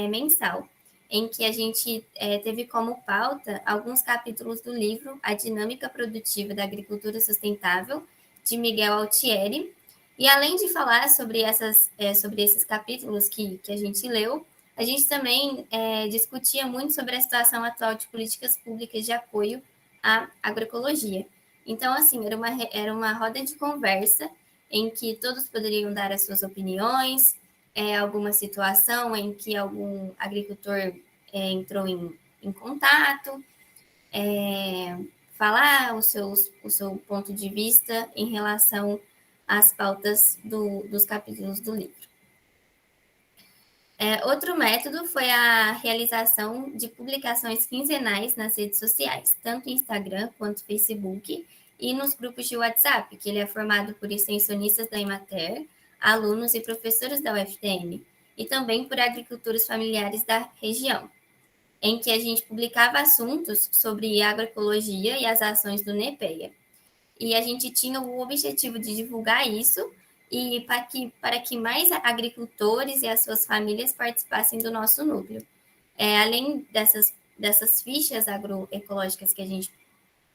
mensal, em que a gente teve como pauta alguns capítulos do livro A Dinâmica Produtiva da Agricultura Sustentável, de Miguel Altieri, e além de falar sobre esses capítulos que a gente leu, a gente também discutia muito sobre a situação atual de políticas públicas de apoio à agroecologia. Então, assim, era uma roda de conversa em que todos poderiam dar as suas opiniões, alguma situação em que algum agricultor entrou em contato, falar o seu ponto de vista em relação às pautas dos capítulos do livro. Outro método foi a realização de publicações quinzenais nas redes sociais, tanto Instagram quanto Facebook, e nos grupos de WhatsApp, que ele é formado por extensionistas da Emater, alunos e professores da UFTM, e também por agricultores familiares da região, em que a gente publicava assuntos sobre agroecologia e as ações do NEPEA. E a gente tinha o objetivo de divulgar isso e para que mais agricultores e as suas famílias participassem do nosso núcleo. Além dessas fichas agroecológicas que a gente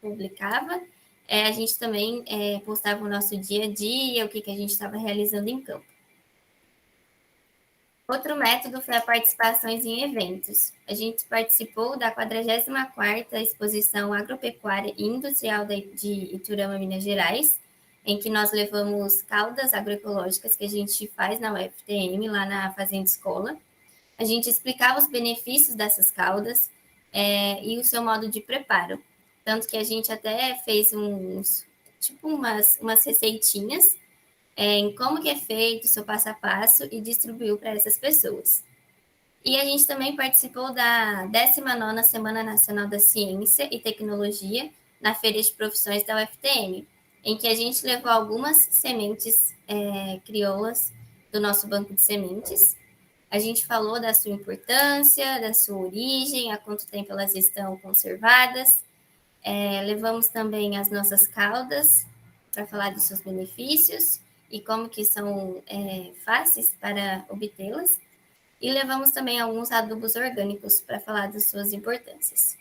publicava, a gente também postava o nosso dia a dia, o que a gente estava realizando em campo. Outro método foi a participações em eventos. A gente participou da 44ª Exposição Agropecuária e Industrial de Iturama, Minas Gerais, em que nós levamos caudas agroecológicas que a gente faz na UFTM, lá na Fazenda Escola. A gente explicava os benefícios dessas caudas e o seu modo de preparo. Tanto que a gente até fez umas receitinhas em como que é feito, o seu passo a passo, e distribuiu para essas pessoas. E a gente também participou da 19ª Semana Nacional da Ciência e Tecnologia na Feira de Profissões da UFTM, em que a gente levou algumas sementes crioulas do nosso banco de sementes. A gente falou da sua importância, da sua origem, há quanto tempo elas estão conservadas. Levamos também as nossas caudas para falar dos seus benefícios e como que são fáceis para obtê-las. E levamos também alguns adubos orgânicos para falar das suas importâncias.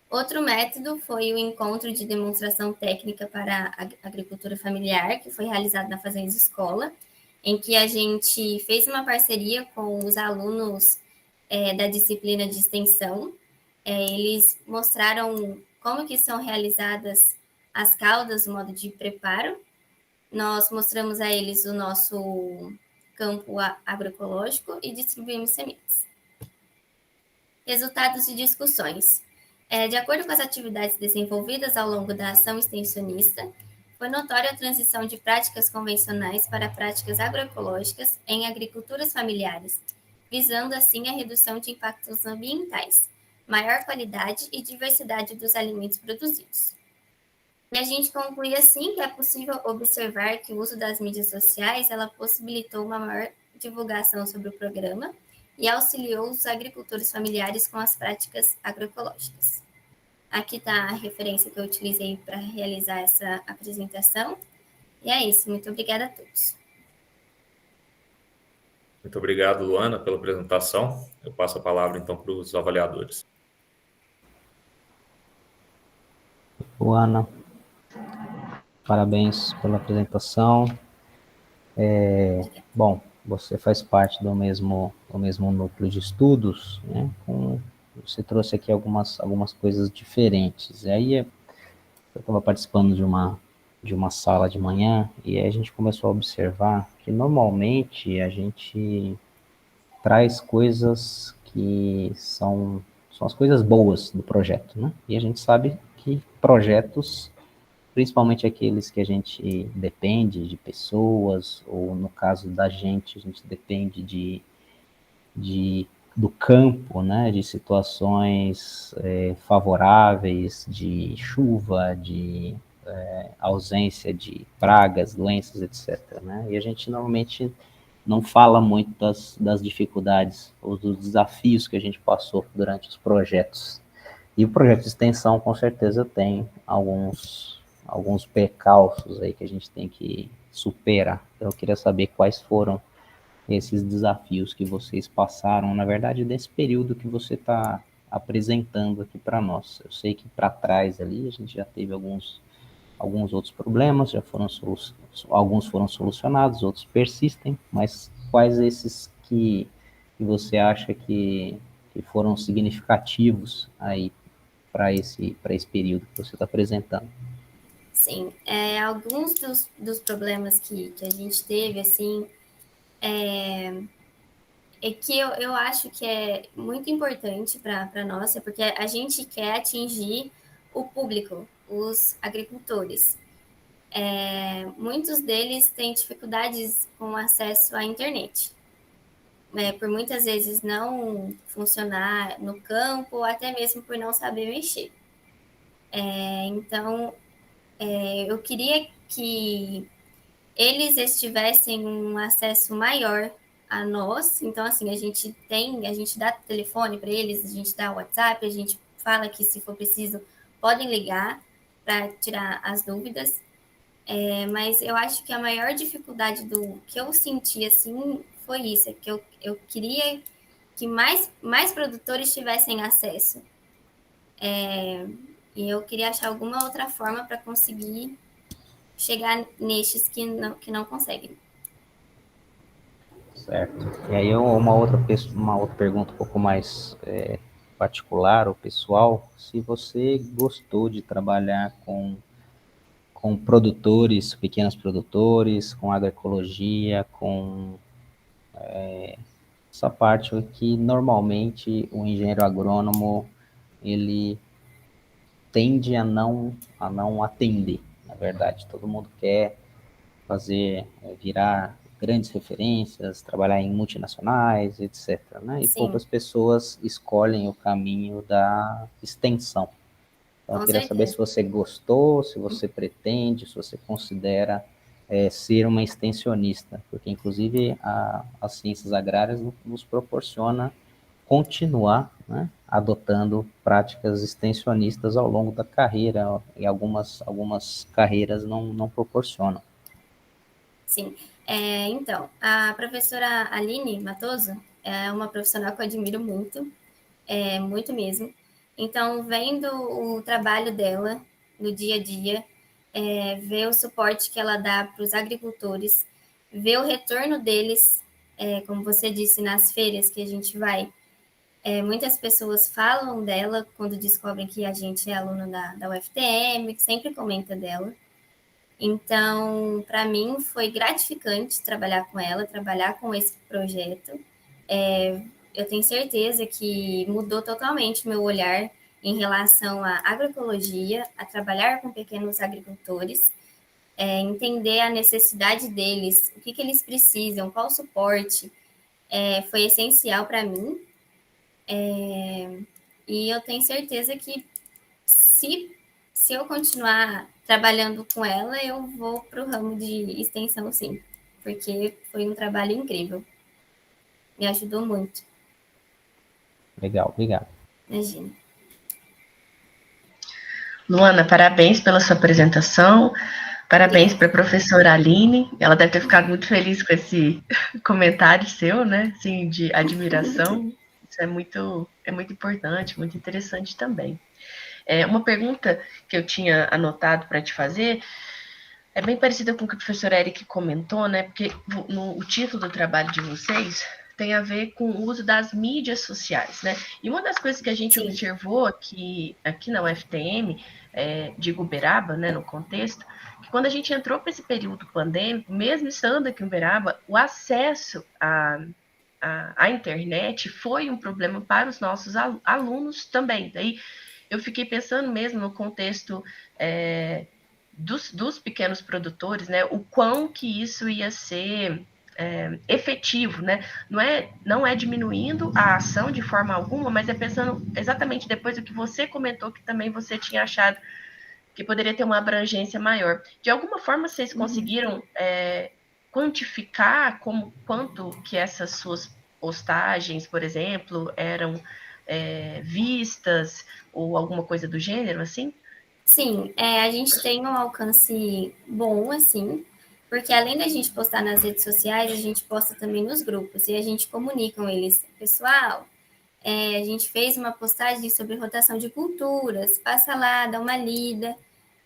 Outro método foi o encontro de demonstração técnica para a agricultura familiar, que foi realizado na Fazenda Escola, em que a gente fez uma parceria com os alunos da disciplina de extensão. Eles mostraram como que são realizadas as caudas, o modo de preparo. Nós mostramos a eles o nosso campo agroecológico e distribuímos sementes. Resultados de discussões. De acordo com as atividades desenvolvidas ao longo da ação extensionista, foi notória a transição de práticas convencionais para práticas agroecológicas em agriculturas familiares, visando assim a redução de impactos ambientais, maior qualidade e diversidade dos alimentos produzidos. E a gente conclui assim que é possível observar que o uso das mídias sociais ela possibilitou uma maior divulgação sobre o programa e auxiliou os agricultores familiares com as práticas agroecológicas. Aqui está a referência que eu utilizei para realizar essa apresentação. E é isso. Muito obrigada a todos. Muito obrigado, Luana, pela apresentação. Eu passo a palavra, então, para os avaliadores. Luana, parabéns pela apresentação. Bom, você faz parte do mesmo núcleo de estudos, né? Você trouxe aqui algumas coisas diferentes. E aí eu estava participando de uma sala de manhã e aí a gente começou a observar que normalmente a gente traz coisas que são as coisas boas do projeto, né? E a gente sabe que projetos, principalmente aqueles que a gente depende de pessoas, ou no caso da gente, a gente depende do campo, né, de situações favoráveis, de chuva, de ausência de pragas, doenças, etc., né? E a gente normalmente não fala muito das dificuldades ou dos desafios que a gente passou durante os projetos. E o projeto de extensão, com certeza, tem alguns percalços aí que a gente tem que superar. Então, eu queria saber quais foram esses desafios que vocês passaram, na verdade, desse período que você está apresentando aqui para nós. Eu sei que para trás ali a gente já teve alguns outros problemas, alguns foram solucionados, outros persistem, mas quais esses que você acha que foram significativos aí para esse período que você está apresentando? Sim, alguns dos problemas que a gente teve, assim, que eu acho que é muito importante para nós, porque a gente quer atingir o público, os agricultores. Muitos deles têm dificuldades com acesso à internet. por muitas vezes não funcionar no campo, ou até mesmo por não saber mexer. Então, eu queria que eles tivessem um acesso maior a nós. Então, assim, a gente dá telefone para eles, a gente dá WhatsApp, a gente fala que, se for preciso, podem ligar para tirar as dúvidas. Mas eu acho que a maior dificuldade do que eu senti, assim, foi isso, que eu queria que mais produtores tivessem acesso. E eu queria achar alguma outra forma para conseguir chegar nestes que não conseguem. Certo. E aí uma outra pergunta um pouco mais particular ou pessoal, se você gostou de trabalhar com produtores, pequenos produtores, com agroecologia, com essa parte que normalmente o engenheiro agrônomo ele tende a não atender. Na verdade, todo mundo quer virar grandes referências, trabalhar em multinacionais, etc. Né? E Sim. poucas pessoas escolhem o caminho da extensão. Então, eu queria saber se você gostou, se você pretende, se você considera ser uma extensionista, porque, inclusive, as ciências agrárias nos proporciona continuar, né, adotando práticas extensionistas ao longo da carreira, e algumas carreiras não proporcionam. Sim. Então, a professora Aline Matoso é uma profissional que eu admiro muito, muito mesmo. Então, vendo o trabalho dela no dia a dia, ver o suporte que ela dá para os agricultores, ver o retorno deles, como você disse, nas feiras que a gente vai, muitas pessoas falam dela quando descobrem que a gente é aluno da UFTM, que sempre comenta dela. Então, para mim, foi gratificante trabalhar com ela, trabalhar com esse projeto. Eu tenho certeza que mudou totalmente meu olhar em relação à agroecologia, a trabalhar com pequenos agricultores, entender a necessidade deles, o que eles precisam, qual suporte, foi essencial para mim. E eu tenho certeza que se eu continuar trabalhando com ela, eu vou para o ramo de extensão, sim, porque foi um trabalho incrível. Me ajudou muito. Legal, obrigado. Imagina. Luana, parabéns pela sua apresentação. Parabéns para a professora Aline. Ela deve ter ficado muito feliz com esse comentário seu, né? Assim, de admiração. Isso é muito importante, muito interessante também. Uma pergunta que eu tinha anotado para te fazer é bem parecida com o que o professor Eric comentou, né? Porque o título do trabalho de vocês tem a ver com o uso das mídias sociais, né? E uma das coisas que a gente observou aqui na UFTM, de Uberaba, né, no contexto, que quando a gente entrou para esse período pandêmico, mesmo estando aqui em Uberaba, o acesso à internet foi um problema para os nossos alunos também. Daí eu fiquei pensando mesmo no contexto dos pequenos produtores, né? O quão que isso ia ser efetivo, né? Não é diminuindo a ação de forma alguma, mas é pensando exatamente depois do que você comentou, que também você tinha achado que poderia ter uma abrangência maior. De alguma forma, vocês conseguiram quantificar quanto que essas suas postagens, por exemplo, eram vistas ou alguma coisa do gênero, assim? Sim, a gente tem um alcance bom, assim, porque além da gente postar nas redes sociais, a gente posta também nos grupos, e a gente comunica com eles. Pessoal, a gente fez uma postagem sobre rotação de culturas, passa lá, dá uma lida,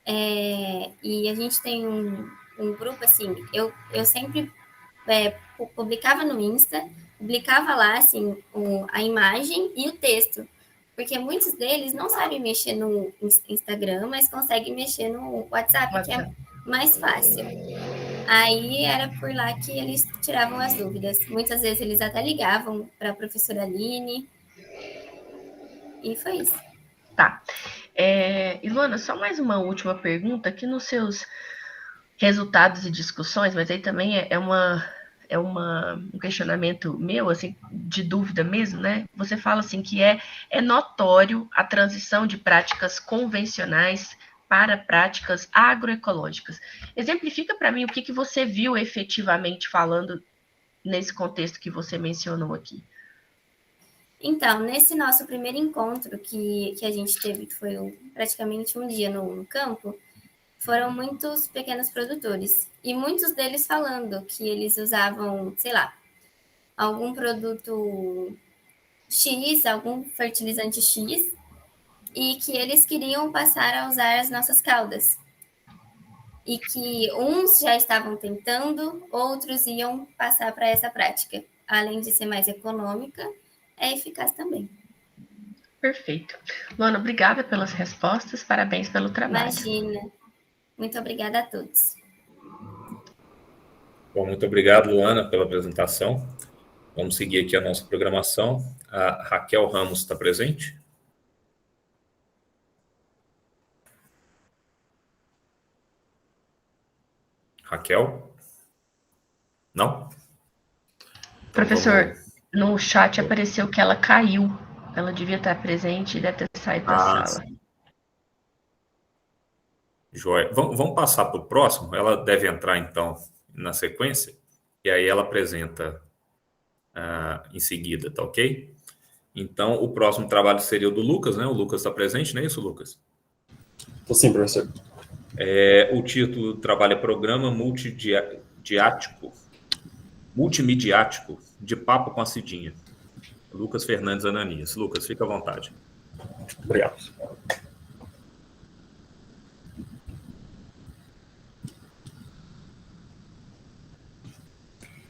e a gente tem um grupo, assim, eu sempre publicava no Insta, publicava lá, assim, a imagem e o texto, porque muitos deles não sabem mexer no Instagram, mas conseguem mexer no WhatsApp, que é mais fácil. Aí era por lá que eles tiravam as dúvidas. Muitas vezes eles até ligavam para a professora Aline. E foi isso. Tá. E Luana, só mais uma última pergunta, que nos seus resultados e discussões, mas aí também é um questionamento meu, assim, de dúvida mesmo, né? Você fala assim que é notório a transição de práticas convencionais para práticas agroecológicas. Exemplifica para mim o que você viu efetivamente falando nesse contexto que você mencionou aqui. Então, nesse nosso primeiro encontro que a gente teve, que foi praticamente um dia no campo, foram muitos pequenos produtores. E muitos deles falando que eles usavam, sei lá, algum produto X, algum fertilizante X, e que eles queriam passar a usar as nossas caudas. E que uns já estavam tentando, outros iam passar para essa prática. Além de ser mais econômica, é eficaz também. Perfeito. Luana, obrigada pelas respostas, parabéns pelo trabalho. Imagina. Muito obrigada a todos. Bom, muito obrigado, Luana, pela apresentação. Vamos seguir aqui a nossa programação. A Raquel Ramos está presente? Raquel? Não? Então, professor, no chat apareceu que ela caiu. Ela devia estar presente e deve ter saído da sala. Sim. Joia. Vamos passar para o próximo. Ela deve entrar, então, na sequência. E aí ela apresenta em seguida, tá ok? Então, o próximo trabalho seria o do Lucas, né? O Lucas está presente, não é isso, Lucas? Tô sim, professor. O título do trabalho é Programa Multimediático de Papo com a Cidinha. Lucas Fernandes Ananias. Lucas, fica à vontade. Obrigado.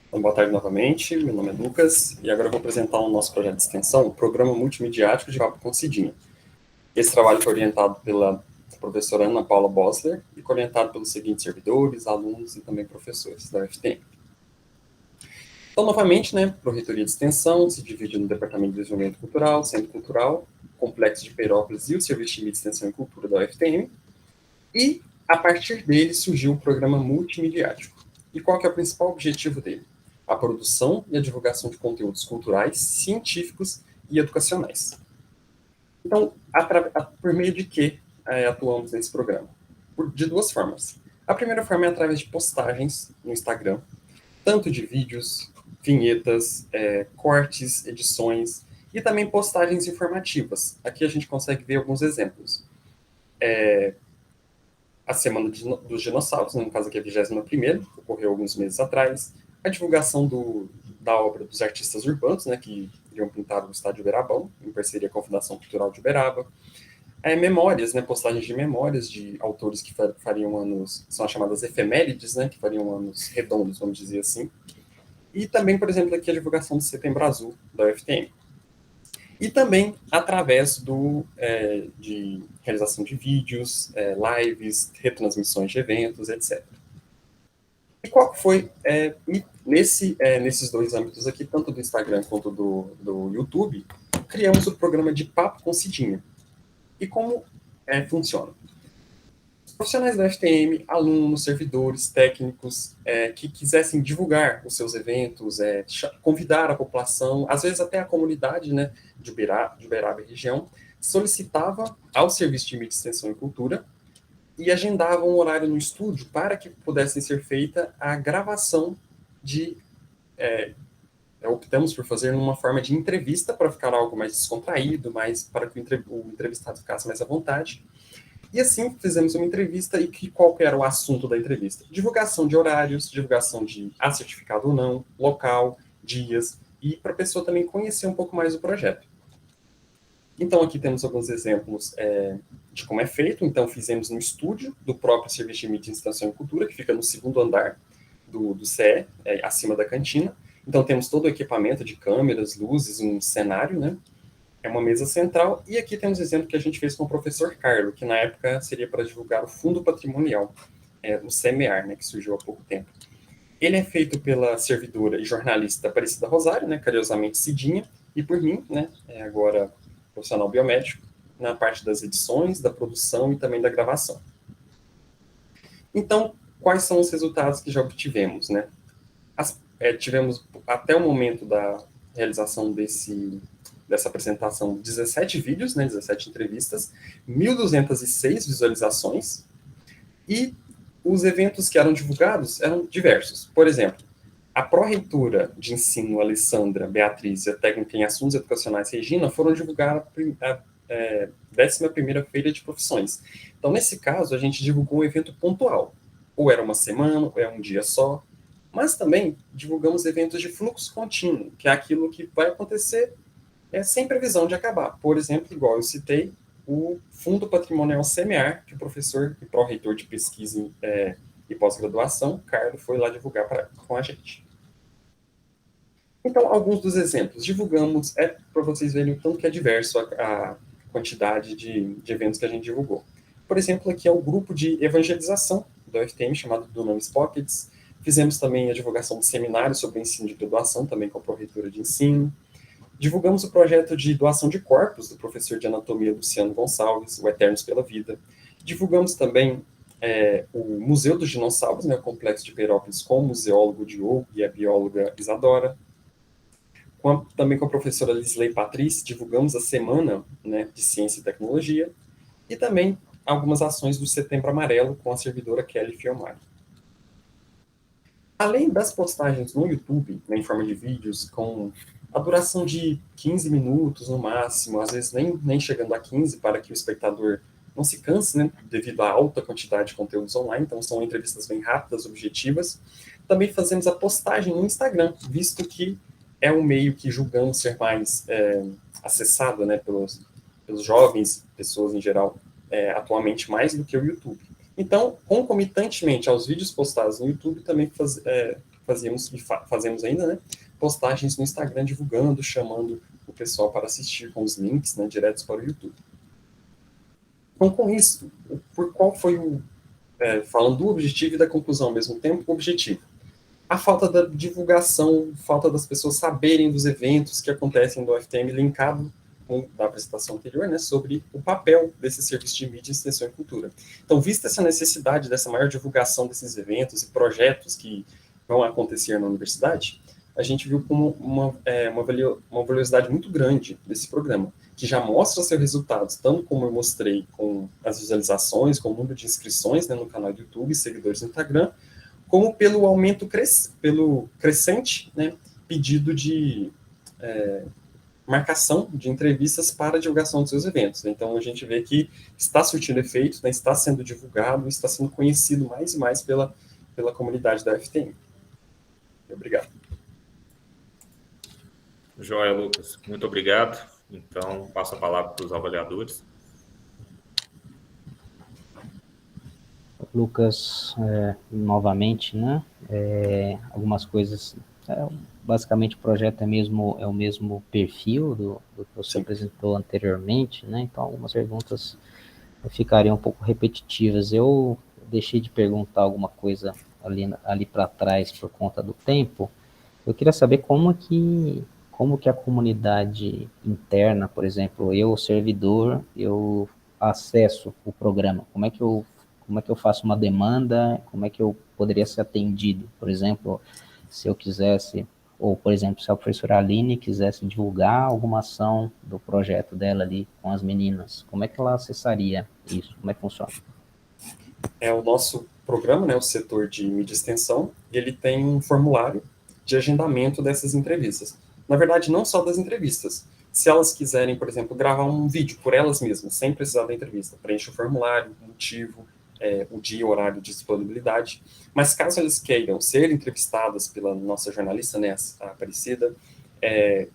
Então, boa tarde novamente, meu nome é Lucas, e agora eu vou apresentar o nosso projeto de extensão, o Programa Multimediático de Papo com Cidinha. Esse trabalho foi orientado pela professora Ana Paula Bosler e orientado pelos seguintes servidores, alunos e também professores da UFTM. Então, novamente, né, a Pró-Reitoria de Extensão se divide no Departamento de Desenvolvimento Cultural, Centro Cultural, Complexo de Peirópolis e o Serviço de Mídia, Extensão e Cultura da UFTM, e, a partir dele, surgiu o Programa Multimediático. E qual que é o principal objetivo dele? A produção e a divulgação de conteúdos culturais, científicos e educacionais. Então, por meio de que atuamos nesse programa? De duas formas. A primeira forma é através de postagens no Instagram, tanto de vídeos, vinhetas, cortes, edições, e também postagens informativas. Aqui a gente consegue ver alguns exemplos. A Semana dos Dinossauros, no caso aqui é a 21ª, ocorreu alguns meses atrás. A divulgação da obra dos artistas urbanos, né, que iriam pintar o estádio Uberabão, em parceria com a Fundação Cultural de Uberaba. Memórias, né, postagens de memórias de autores que fariam anos, são as chamadas efemérides, né, que fariam anos redondos, vamos dizer assim. E também, por exemplo, aqui a divulgação do Setembro Azul, da UFTM. E também através de realização de vídeos, lives, retransmissões de eventos, etc. E qual foi, nesses dois âmbitos aqui, tanto do Instagram quanto do YouTube, criamos o programa de Papo com Cidinha. E como funciona? Os profissionais da UFTM, alunos, servidores, técnicos, que quisessem divulgar os seus eventos, convidar a população, às vezes até a comunidade, né, de Uberaba e região, solicitava ao Serviço de Mídia, Extensão e Cultura e agendava um horário no estúdio para que pudesse ser feita a gravação optamos por fazer numa forma de entrevista para ficar algo mais descontraído, mais para que o entrevistado ficasse mais à vontade. E assim fizemos uma entrevista e qual era o assunto da entrevista? Divulgação de horários, divulgação de certificado ou não, local, dias, e para a pessoa também conhecer um pouco mais o projeto. Então aqui temos alguns exemplos de como é feito. Então fizemos no estúdio do próprio Serviço de Mídia, Extensão e Cultura, que fica no 2º andar do CE, acima da cantina. Então, temos todo o equipamento de câmeras, luzes, um cenário, né? É uma mesa central. E aqui temos exemplo que a gente fez com o professor Carlo, que na época seria para divulgar o Fundo Patrimonial, o CEMEAR, né, que surgiu há pouco tempo. Ele é feito pela servidora e jornalista Aparecida Rosário, né, carinhosamente Cidinha, e por mim, né, agora profissional biomédico, na parte das edições, da produção e também da gravação. Então, quais são os resultados que já obtivemos, né? tivemos, até o momento da realização dessa apresentação, 17 vídeos, né, 17 entrevistas, 1.206 visualizações, e os eventos que eram divulgados eram diversos. Por exemplo, a pró-reitora de ensino, Alessandra Beatriz, e a técnica em assuntos educacionais, Regina, foram divulgar a 11ª Feira de Profissões. Então, nesse caso, a gente divulgou um evento pontual. Ou era uma semana, ou é um dia só. Mas também divulgamos eventos de fluxo contínuo, que é aquilo que vai acontecer sem previsão de acabar. Por exemplo, igual eu citei, o Fundo Patrimonial Semear, que o professor e pró-reitor de pesquisa e pós-graduação, Carlos, foi lá divulgar com a gente. Então, alguns dos exemplos. Divulgamos, para vocês verem o tanto que é diverso a quantidade de eventos que a gente divulgou. Por exemplo, aqui é o grupo de evangelização do UFTM, chamado Dunamis Pockets. Fizemos também a divulgação de seminários sobre ensino de graduação, também com a pró-reitora de ensino. Divulgamos o projeto de doação de corpos do professor de anatomia Luciano Gonçalves, o Eternos pela Vida. Divulgamos também o Museu dos Dinossauros, né, o Complexo de Perópolis, com o museólogo Diogo e a bióloga Isadora. Também com a professora Lisley Patrícia, divulgamos a Semana, né, de Ciência e Tecnologia, e também algumas ações do Setembro Amarelo com a servidora Kelly Fiomari. Além das postagens no YouTube, né, em forma de vídeos, com a duração de 15 minutos no máximo, às vezes nem chegando a 15, para que o espectador não se canse, né, devido à alta quantidade de conteúdos online, então são entrevistas bem rápidas, objetivas. Também fazemos a postagem no Instagram, visto que é um meio que julgamos ser mais acessado, né, pelos jovens, pessoas em geral, atualmente mais do que o YouTube. Então, concomitantemente aos vídeos postados no YouTube, também fazemos ainda, né, postagens no Instagram divulgando, chamando o pessoal para assistir com os links, né, diretos para o YouTube. Então, com isso, por qual foi falando do objetivo e da conclusão ao mesmo tempo, o objetivo? A falta da divulgação, falta das pessoas saberem dos eventos que acontecem do UFTM, linkado com a apresentação anterior, né, sobre o papel desse serviço de mídia, extensão e cultura. Então, vista essa necessidade dessa maior divulgação desses eventos e projetos que vão acontecer na universidade, a gente viu como uma valiosidade muito grande desse programa, que já mostra seus resultados, tanto como eu mostrei com as visualizações, com o número de inscrições, né, no canal do YouTube e seguidores no Instagram, como pelo aumento pelo crescente, né, pedido de marcação de entrevistas para divulgação dos seus eventos. Então, a gente vê que está surtindo efeito, né, está sendo divulgado, está sendo conhecido mais e mais pela comunidade da UFTM. Obrigado. Joia, Lucas. Muito obrigado. Então, passo a palavra para os avaliadores. Lucas, novamente, né? Algumas coisas. Basicamente, o projeto é o mesmo perfil do que você apresentou anteriormente, né? Então, algumas perguntas ficariam um pouco repetitivas. Eu deixei de perguntar alguma coisa ali para trás por conta do tempo. Eu queria saber como que a comunidade interna, por exemplo, eu, servidor, eu acesso o programa. Como é que eu faço uma demanda? Como é que eu poderia ser atendido? Por exemplo, se eu quisesse, ou, por exemplo, se a professora Aline quisesse divulgar alguma ação do projeto dela ali com as meninas, como é que ela acessaria isso? Como é que funciona? O nosso programa, né, o setor de mídia e extensão, ele tem um formulário de agendamento dessas entrevistas. Na verdade, não só das entrevistas. Se elas quiserem, por exemplo, gravar um vídeo por elas mesmas, sem precisar da entrevista, preenche o formulário, o motivo, o dia e o horário de disponibilidade. Mas caso elas queiram ser entrevistadas pela nossa jornalista, né, a Aparecida,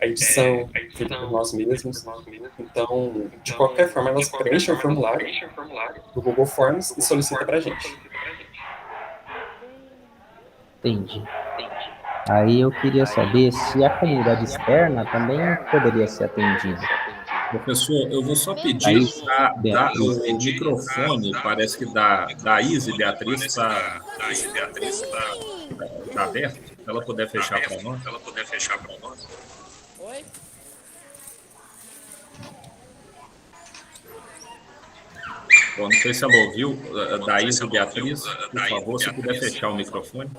a edição feita por nós mesmos. Então, de qualquer forma, elas preenchem o formulário do Google Forms e solicitam para a gente. Entendi. Aí eu queria saber se a comunidade externa também poderia ser atendida. Professor, eu vou só pedir o microfone, parece que da Isa Beatriz está aberto. Se ela puder fechar para nós. Oi? Bom, não sei se ela ouviu, da Isa Beatriz, por favor, se puder fechar o microfone.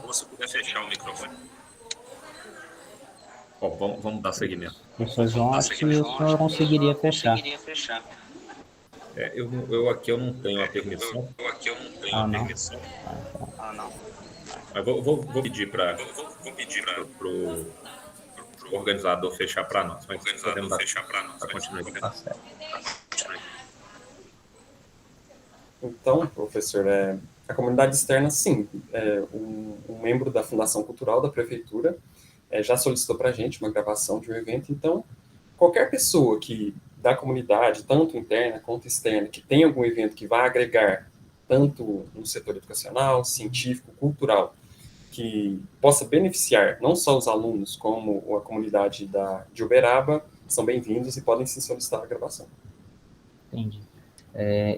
Bom, vamos dar seguimento. Professor João, acho que o senhor conseguiria fechar. Eu aqui eu não tenho a permissão. Não? Mas vou pedir para o organizador fechar para nós. Mas podemos dar continuidade. Tá certo. Então, professor, a comunidade externa, sim, um membro da Fundação Cultural da Prefeitura já solicitou para a gente uma gravação de um evento, então, qualquer pessoa que da comunidade, tanto interna quanto externa, que tem algum evento que vai agregar, tanto no setor educacional, científico, cultural, que possa beneficiar não só os alunos, como a comunidade de Uberaba, são bem-vindos e podem se solicitar a gravação. Entendi.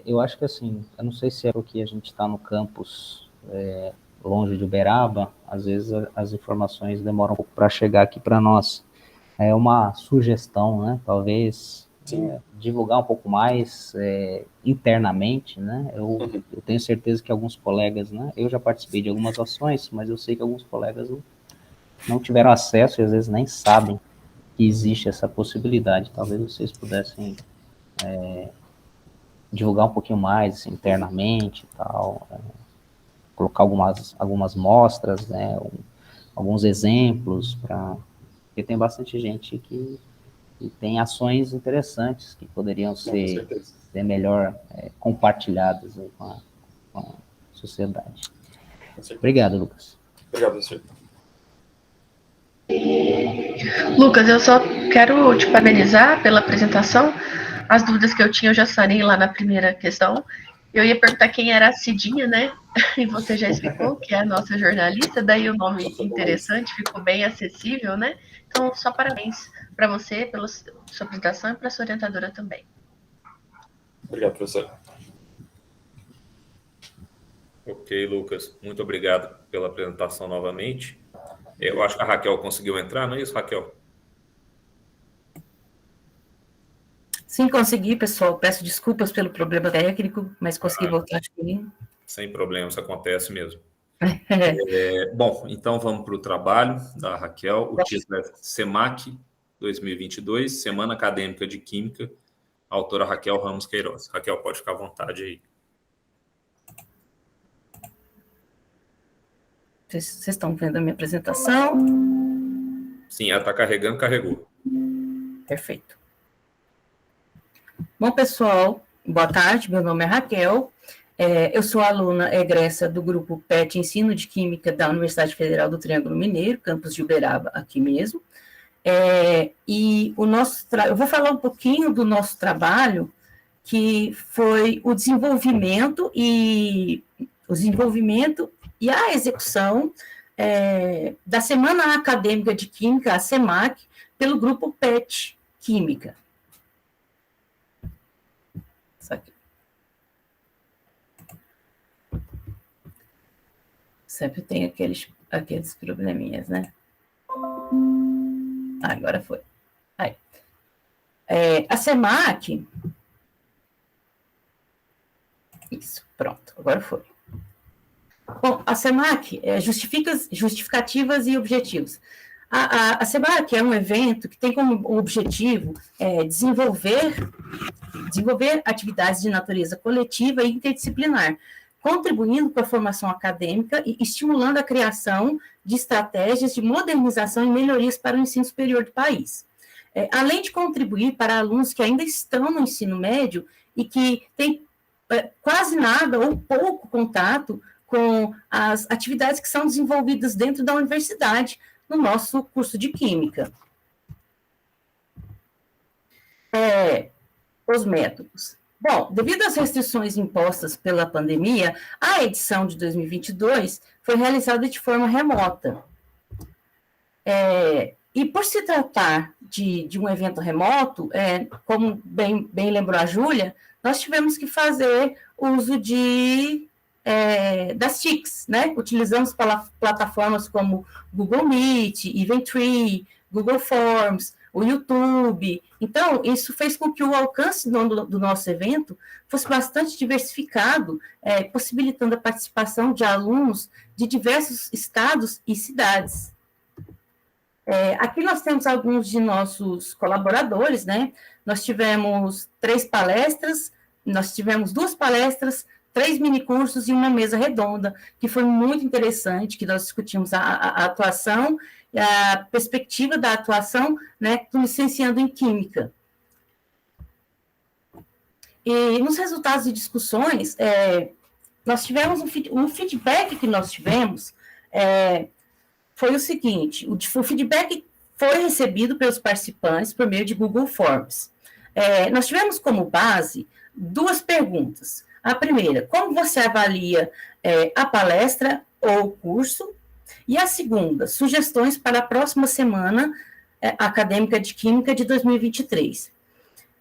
Eu acho que assim, eu não sei se é porque a gente está no campus longe de Uberaba, às vezes as informações demoram um pouco para chegar aqui para nós. É uma sugestão, né? Talvez divulgar um pouco mais internamente, né? Eu tenho certeza que alguns colegas, né? Eu já participei de algumas ações, mas eu sei que alguns colegas não tiveram acesso e às vezes nem sabem que existe essa possibilidade. Talvez vocês pudessem divulgar um pouquinho mais assim, internamente e tal, colocar algumas mostras, né, alguns exemplos, porque tem bastante gente que tem ações interessantes que poderiam ser melhor compartilhadas com a sociedade. Obrigado, Lucas. Obrigado, professor. Lucas, eu só quero te parabenizar pela apresentação. As dúvidas que eu tinha, eu já sanei lá na primeira questão. Eu ia perguntar quem era a Cidinha, né? E você já explicou que é a nossa jornalista, daí o nome interessante, ficou bem acessível, né? Então, só parabéns para você, pela sua apresentação e para a sua orientadora também. Obrigado, professor. Ok, Lucas. Muito obrigado pela apresentação novamente. Eu acho que a Raquel conseguiu entrar, não é isso, Raquel? Sim, consegui, pessoal. Peço desculpas pelo problema técnico, mas consegui voltar aqui. Sem problema, isso acontece mesmo. Bom, então vamos para o trabalho da Raquel. O título é SEMAC 2022, Semana Acadêmica de Química, autora Raquel Ramos Queiroz. Raquel, pode ficar à vontade aí. Vocês estão vendo a minha apresentação? Sim, ela está carregando, carregou. Perfeito. Bom, pessoal, boa tarde, meu nome é Raquel, eu sou aluna egressa do grupo PET Ensino de Química da Universidade Federal do Triângulo Mineiro, campus de Uberaba, aqui mesmo, e eu vou falar um pouquinho do nosso trabalho, que foi o desenvolvimento e a execução da Semana Acadêmica de Química, a SEMAC, pelo grupo PET Química. Isso aqui. Sempre tem aqueles probleminhas, né? Agora foi. Aí. A SEMAC... Isso, pronto, agora foi. Bom, a SEMAC é justificativas e objetivos. A SEMAC é um evento que tem como objetivo desenvolver atividades de natureza coletiva e interdisciplinar, contribuindo para a formação acadêmica e estimulando a criação de estratégias de modernização e melhorias para o ensino superior do país. Além de contribuir para alunos que ainda estão no ensino médio e que têm quase nada ou pouco contato com as atividades que são desenvolvidas dentro da universidade, no nosso curso de Química. Os métodos. Bom, devido às restrições impostas pela pandemia, a edição de 2022 foi realizada de forma remota. E por se tratar de um evento remoto, como bem lembrou a Júlia, nós tivemos que fazer uso das TICs, né? Utilizamos plataformas como Google Meet, Eventbrite, Google Forms, o YouTube. Então, isso fez com que o alcance do nosso evento fosse bastante diversificado, possibilitando a participação de alunos de diversos estados e cidades. Aqui nós temos alguns de nossos colaboradores, né? Nós tivemos 3 palestras, nós tivemos 2 palestras, 3 minicursos e uma mesa redonda, que foi muito interessante, que nós discutimos a atuação, a perspectiva da atuação, né, do licenciando em Química. E nos resultados de discussões, nós tivemos um feedback que nós tivemos, foi o seguinte, o feedback foi recebido pelos participantes por meio de Google Forms. Nós tivemos como base 2 perguntas. A primeira, como você avalia a palestra ou o curso? E a segunda, sugestões para a próxima semana acadêmica de Química de 2023.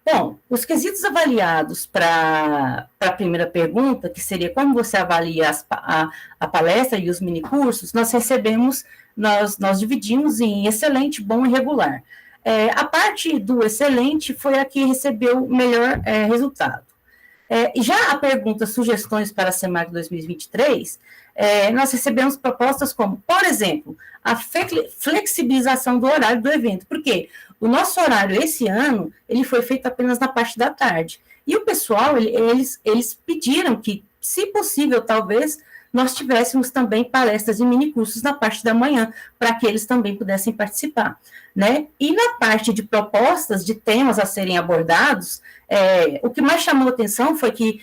Bom, os quesitos avaliados para a primeira pergunta, que seria como você avalia a palestra e os minicursos, nós dividimos em excelente, bom e regular. A parte do excelente foi a que recebeu o melhor resultado. Já a pergunta sugestões para a SEMAC 2023, nós recebemos propostas como, por exemplo, a flexibilização do horário do evento. Por quê? O nosso horário esse ano, ele foi feito apenas na parte da tarde. E o pessoal, eles pediram que, se possível, talvez, nós tivéssemos também palestras e minicursos na parte da manhã, para que eles também pudessem participar, né? E na parte de propostas, de temas a serem abordados, o que mais chamou a atenção foi que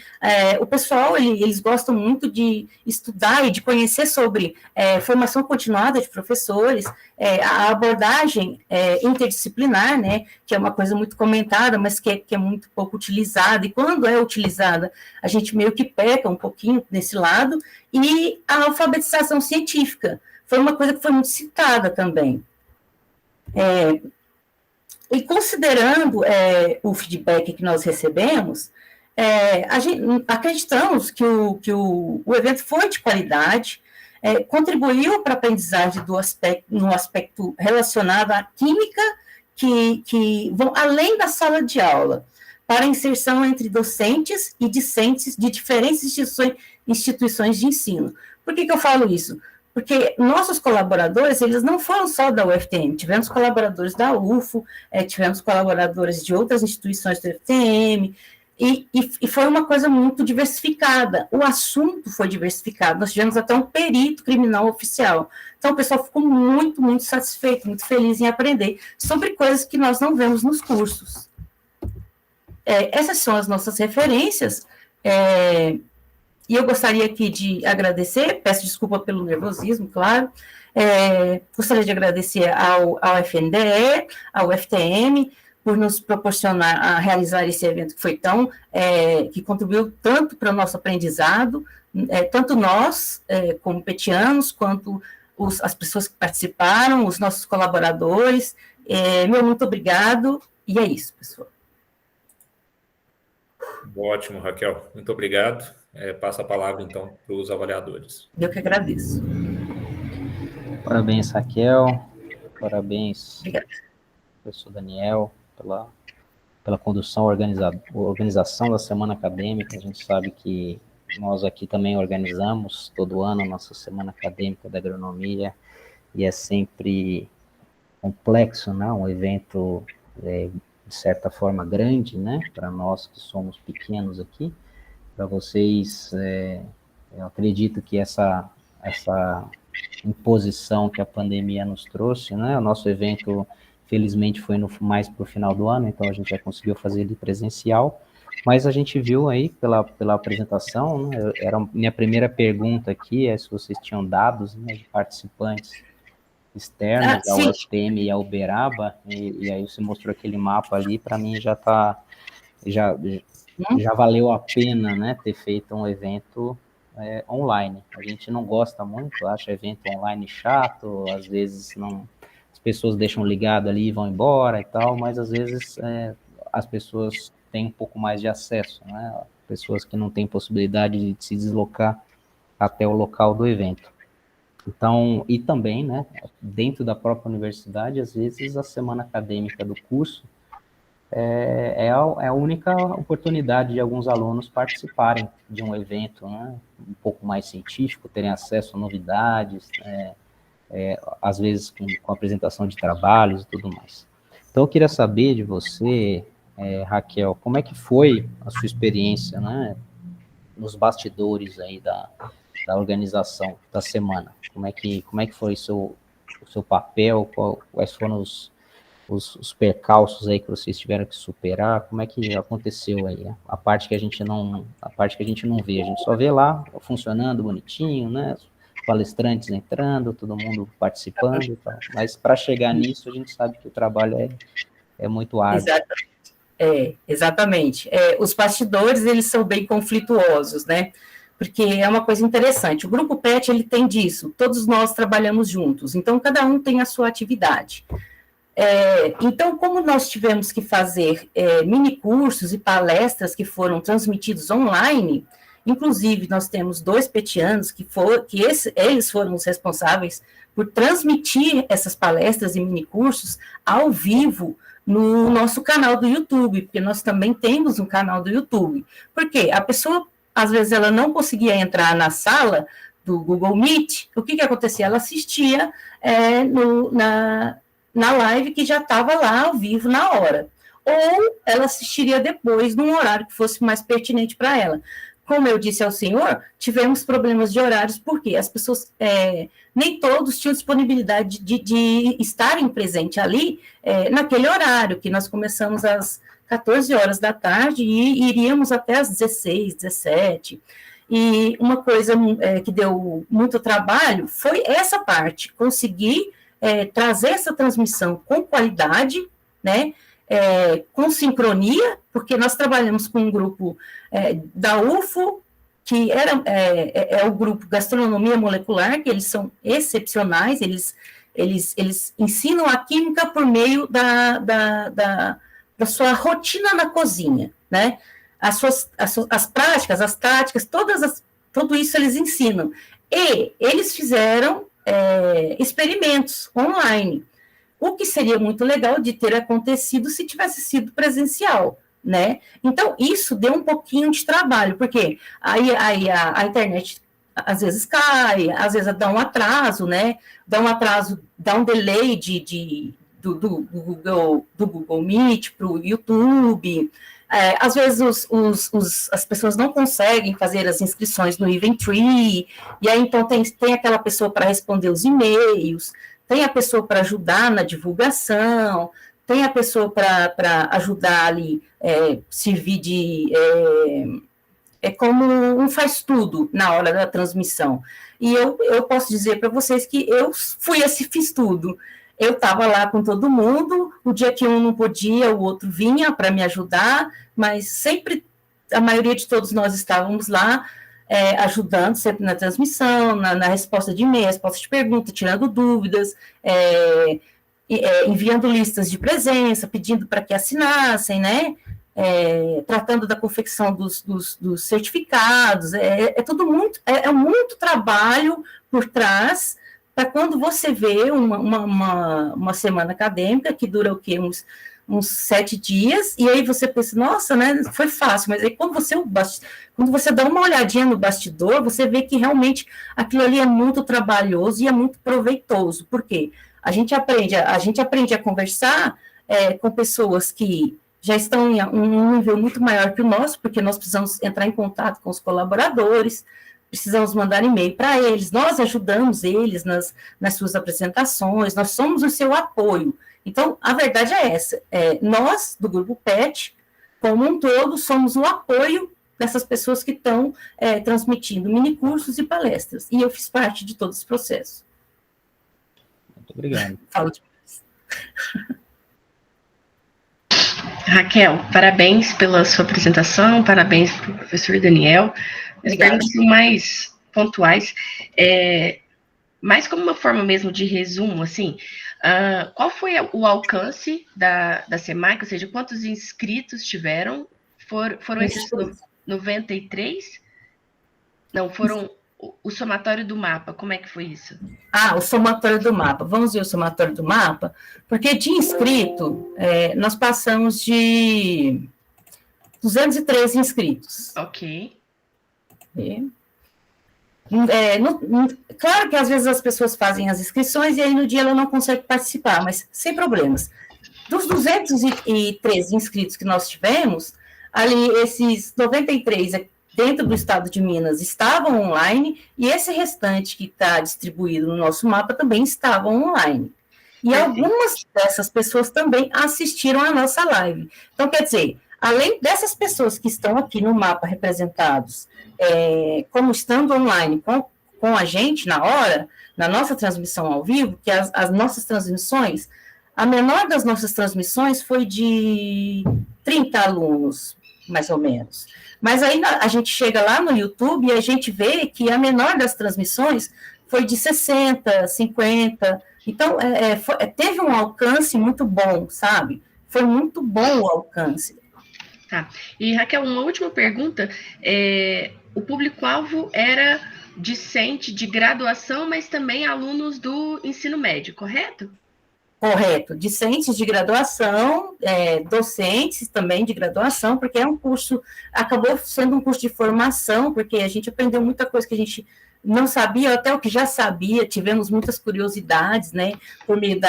o pessoal, eles gostam muito de estudar e de conhecer sobre formação continuada de professores, a abordagem interdisciplinar, né, que é uma coisa muito comentada, mas que é muito pouco utilizada, e quando é utilizada, a gente meio que peca um pouquinho nesse lado, e a alfabetização científica, foi uma coisa que foi muito citada também. E considerando o feedback que nós recebemos, acreditamos que o evento foi de qualidade, contribuiu para a aprendizagem no aspecto relacionado à química, que vão além da sala de aula, para a inserção entre docentes e discentes de diferentes instituições de ensino. Por que eu falo isso? Porque nossos colaboradores, eles não foram só da UFTM, tivemos colaboradores da UFO, tivemos colaboradores de outras instituições da UFTM, e foi uma coisa muito diversificada, o assunto foi diversificado, nós tivemos até um perito criminal oficial, então o pessoal ficou muito, muito satisfeito, muito feliz em aprender sobre coisas que nós não vemos nos cursos. Essas são as nossas referências, e eu gostaria aqui de agradecer, peço desculpa pelo nervosismo, claro, gostaria de agradecer ao FNDE, ao FTM, por nos proporcionar a realizar esse evento que foi que contribuiu tanto para o nosso aprendizado, tanto nós, como petianos, quanto as pessoas que participaram, os nossos colaboradores. Meu muito obrigado, e é isso, pessoal. Ótimo, Raquel. Muito obrigado. Passa a palavra, então, para os avaliadores. Eu que agradeço. Parabéns, Raquel. Parabéns, Obrigada. professor Daniel, pela condução, organização da semana acadêmica. A gente sabe que nós aqui também organizamos todo ano a nossa semana acadêmica da agronomia, e é sempre complexo, né? Um evento, de certa forma, grande, né? Para nós que somos pequenos aqui. Para vocês, eu acredito que essa imposição que a pandemia nos trouxe, né? O nosso evento, felizmente, foi mais para o final do ano, então a gente já conseguiu fazer ele presencial, mas a gente viu aí pela apresentação, né? Minha primeira pergunta aqui é se vocês tinham dados, né, de participantes externos da UFTM e a Uberaba, e aí você mostrou aquele mapa ali, para mim já valeu a pena, né, ter feito um evento online. A gente não gosta muito, acha evento online chato, às vezes as pessoas deixam ligado ali e vão embora e tal, mas às vezes as pessoas têm um pouco mais de acesso, né, pessoas que não têm possibilidade de se deslocar até o local do evento. Então, e também, né, dentro da própria universidade, às vezes a semana acadêmica do curso é a única oportunidade de alguns alunos participarem de um evento, né, um pouco mais científico, terem acesso a novidades, às vezes com apresentação de trabalhos e tudo mais. Então, eu queria saber de você, Raquel, como é que foi a sua experiência, né, nos bastidores aí da organização da semana? Como é que foi o seu papel, quais foram os percalços aí que vocês tiveram que superar? Como é que aconteceu aí? A parte que a gente não vê, a gente só vê lá funcionando bonitinho, né? Palestrantes entrando, todo mundo participando e tal. Mas para chegar nisso, a gente sabe que o trabalho é muito árduo. Exatamente. Os bastidores, eles são bem conflituosos, né? Porque é uma coisa interessante. O Grupo PET, ele tem disso. Todos nós trabalhamos juntos. Então, cada um tem a sua atividade. Então, como nós tivemos que fazer mini cursos e palestras que foram transmitidos online, inclusive nós temos 2 petianos eles foram os responsáveis por transmitir essas palestras e mini cursos ao vivo no nosso canal do YouTube, porque nós também temos um canal do YouTube. Por quê? A pessoa, às vezes, ela não conseguia entrar na sala do Google Meet, o que acontecia? Ela assistia na live que já estava lá ao vivo na hora, ou ela assistiria depois num horário que fosse mais pertinente para ela. Como eu disse ao senhor, tivemos problemas de horários, porque as pessoas, nem todos tinham disponibilidade de estarem presentes ali naquele horário, que nós começamos às 14 horas da tarde e iríamos até às 16, 17. E uma coisa que deu muito trabalho foi essa parte, conseguir trazer essa transmissão com qualidade, né, com sincronia, porque nós trabalhamos com um grupo da UFO, que é o grupo Gastronomia Molecular, que eles são excepcionais, eles ensinam a química por meio da sua rotina na cozinha, né? As práticas, as táticas, tudo isso eles ensinam. E eles fizeram experimentos online, o que seria muito legal de ter acontecido se tivesse sido presencial, né? Então, isso deu um pouquinho de trabalho, porque aí a internet às vezes cai, às vezes dá um atraso, né? Dá um delay do Google Meet para o YouTube. Às vezes as pessoas não conseguem fazer as inscrições no Eventbrite, e aí então tem aquela pessoa para responder os e-mails, tem a pessoa para ajudar na divulgação, tem a pessoa para ajudar ali, servir como um faz-tudo na hora da transmissão. E eu posso dizer para vocês que eu fui esse fiz-tudo. Eu estava lá com todo mundo, o dia que um não podia, o outro vinha para me ajudar, mas sempre, a maioria de todos nós estávamos lá, ajudando sempre na transmissão, na resposta de e-mail, resposta de pergunta, tirando dúvidas, enviando listas de presença, pedindo para que assinassem, né? Tratando da confecção dos certificados, tudo muito trabalho por trás, para quando você vê uma semana acadêmica que dura o quê? Uns 7 dias, e aí você pensa, nossa, né, foi fácil, mas aí quando você dá uma olhadinha no bastidor, você vê que realmente aquilo ali é muito trabalhoso e é muito proveitoso. Por quê? A gente aprende a conversar com pessoas que já estão em um nível muito maior que o nosso, porque nós precisamos entrar em contato com os colaboradores, precisamos mandar e-mail para eles, nós ajudamos eles nas suas apresentações, nós somos o seu apoio. Então, a verdade é essa, nós, do Grupo PET, como um todo, somos o apoio dessas pessoas que estão transmitindo minicursos e palestras, e eu fiz parte de todo esse processo. Muito obrigado. Falo demais. Raquel, parabéns pela sua apresentação, parabéns para o professor Daniel. As perguntas são mais pontuais, mais como uma forma mesmo de resumo, assim, qual foi o alcance da SEMAC, ou seja, quantos inscritos tiveram? Foram esses 93? Não, foram o somatório do mapa, como é que foi isso? O somatório do mapa, vamos ver o somatório do mapa, porque de inscrito, nós passamos de 213 inscritos. Ok. Claro que às vezes as pessoas fazem as inscrições e aí no dia ela não consegue participar, mas sem problemas. Dos 213 inscritos que nós tivemos, ali esses 93 dentro do estado de Minas estavam online, e esse restante que está distribuído no nosso mapa também estavam online. E algumas dessas pessoas também assistiram a nossa live. Então, quer dizer, além dessas pessoas que estão aqui no mapa representados, como estando online com a gente na hora, na nossa transmissão ao vivo, que as nossas transmissões, a menor das nossas transmissões foi de 30 alunos, mais ou menos. Mas aí a gente chega lá no YouTube e a gente vê que a menor das transmissões foi de 60, 50. Então, teve um alcance muito bom, sabe? Foi muito bom o alcance. Tá. E, Raquel, uma última pergunta. O público-alvo era discente de graduação, mas também alunos do ensino médio, correto? Correto, discentes de graduação, docentes também de graduação, porque é um curso, acabou sendo um curso de formação, porque a gente aprendeu muita coisa que a gente não sabia, até o que já sabia, tivemos muitas curiosidades, né, por meio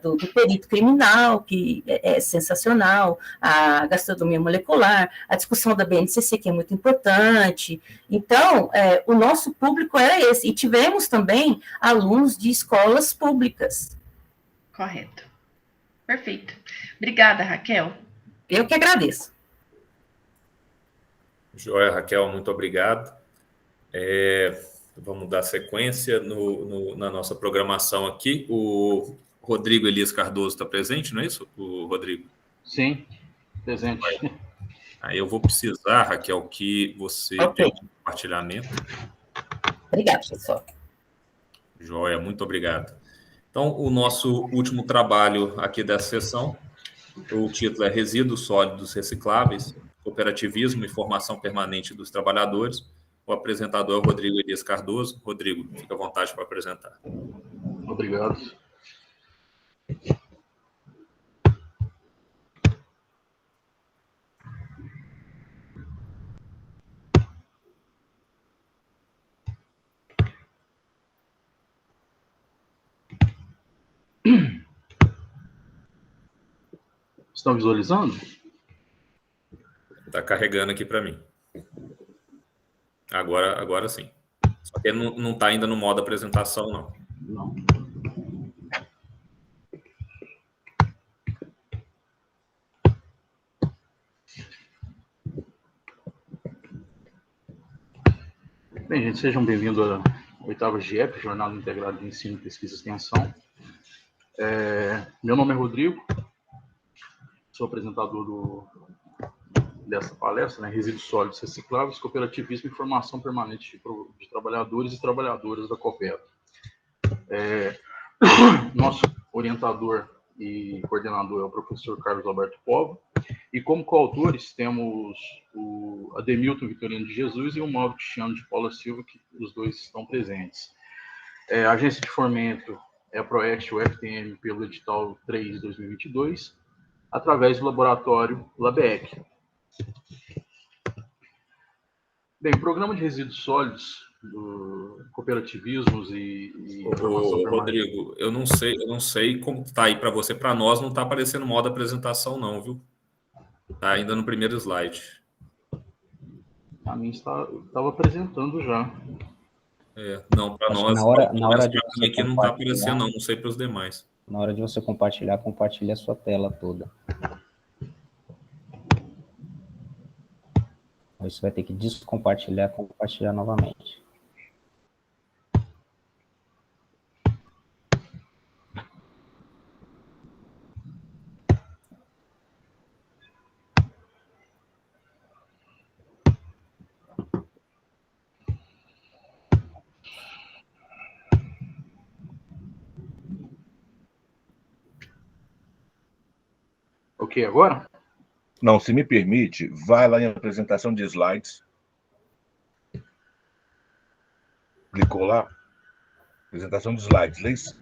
do perito criminal, que é sensacional, a gastronomia molecular, a discussão da BNCC, que é muito importante. Então, o nosso público era esse, e tivemos também alunos de escolas públicas. Correto. Perfeito. Obrigada, Raquel. Eu que agradeço. Joia, Raquel, muito obrigado. Vamos dar sequência na nossa programação aqui. O Rodrigo Elias Cardoso está presente, não é isso, o Rodrigo? Sim, presente. Aí eu vou precisar, Raquel, que você tenha um compartilhamento. Obrigada, pessoal. Joia, muito obrigado. Então, o nosso último trabalho aqui dessa sessão, o título é Resíduos Sólidos Recicláveis, Cooperativismo e Formação Permanente dos Trabalhadores. O apresentador é o Rodrigo Elias Cardoso. Rodrigo, fica à vontade para apresentar. Obrigado. Estão visualizando? Está carregando aqui para mim. Agora sim. Só que não está ainda no modo apresentação, não. Não. Bem, gente, sejam bem-vindos à 8ª GIEP, Jornada Integrada de Ensino, Pesquisa e Extensão. Meu nome é Rodrigo, sou apresentador dessa palestra, né, Resíduos Sólidos Recicláveis, Cooperativismo e Formação Permanente de Trabalhadores e Trabalhadoras da Coopera. Nosso orientador e coordenador é o professor Carlos Alberto Povo, e como coautores temos o Ademilton Vitorino de Jesus e o Mauro Cristiano de Paula Silva, que os dois estão presentes. A agência de fomento é a Proeste UFTM pelo edital 3 de 2022, através do laboratório LABEC. Bem, o programa de resíduos sólidos, cooperativismos e Rodrigo, eu não sei como está aí para você. Para nós não está aparecendo modo apresentação, não, viu? Está ainda no primeiro slide. A mim estava apresentando já. Não, para nós. Na hora de você aqui não está aparecendo, não sei para os demais. Na hora de você compartilhar, compartilhe a sua tela toda. Aí você vai ter que descompartilhar, compartilhar novamente. Ok, agora? Não, se me permite, vai lá em apresentação de slides. Clicou lá? Apresentação de slides, lê isso.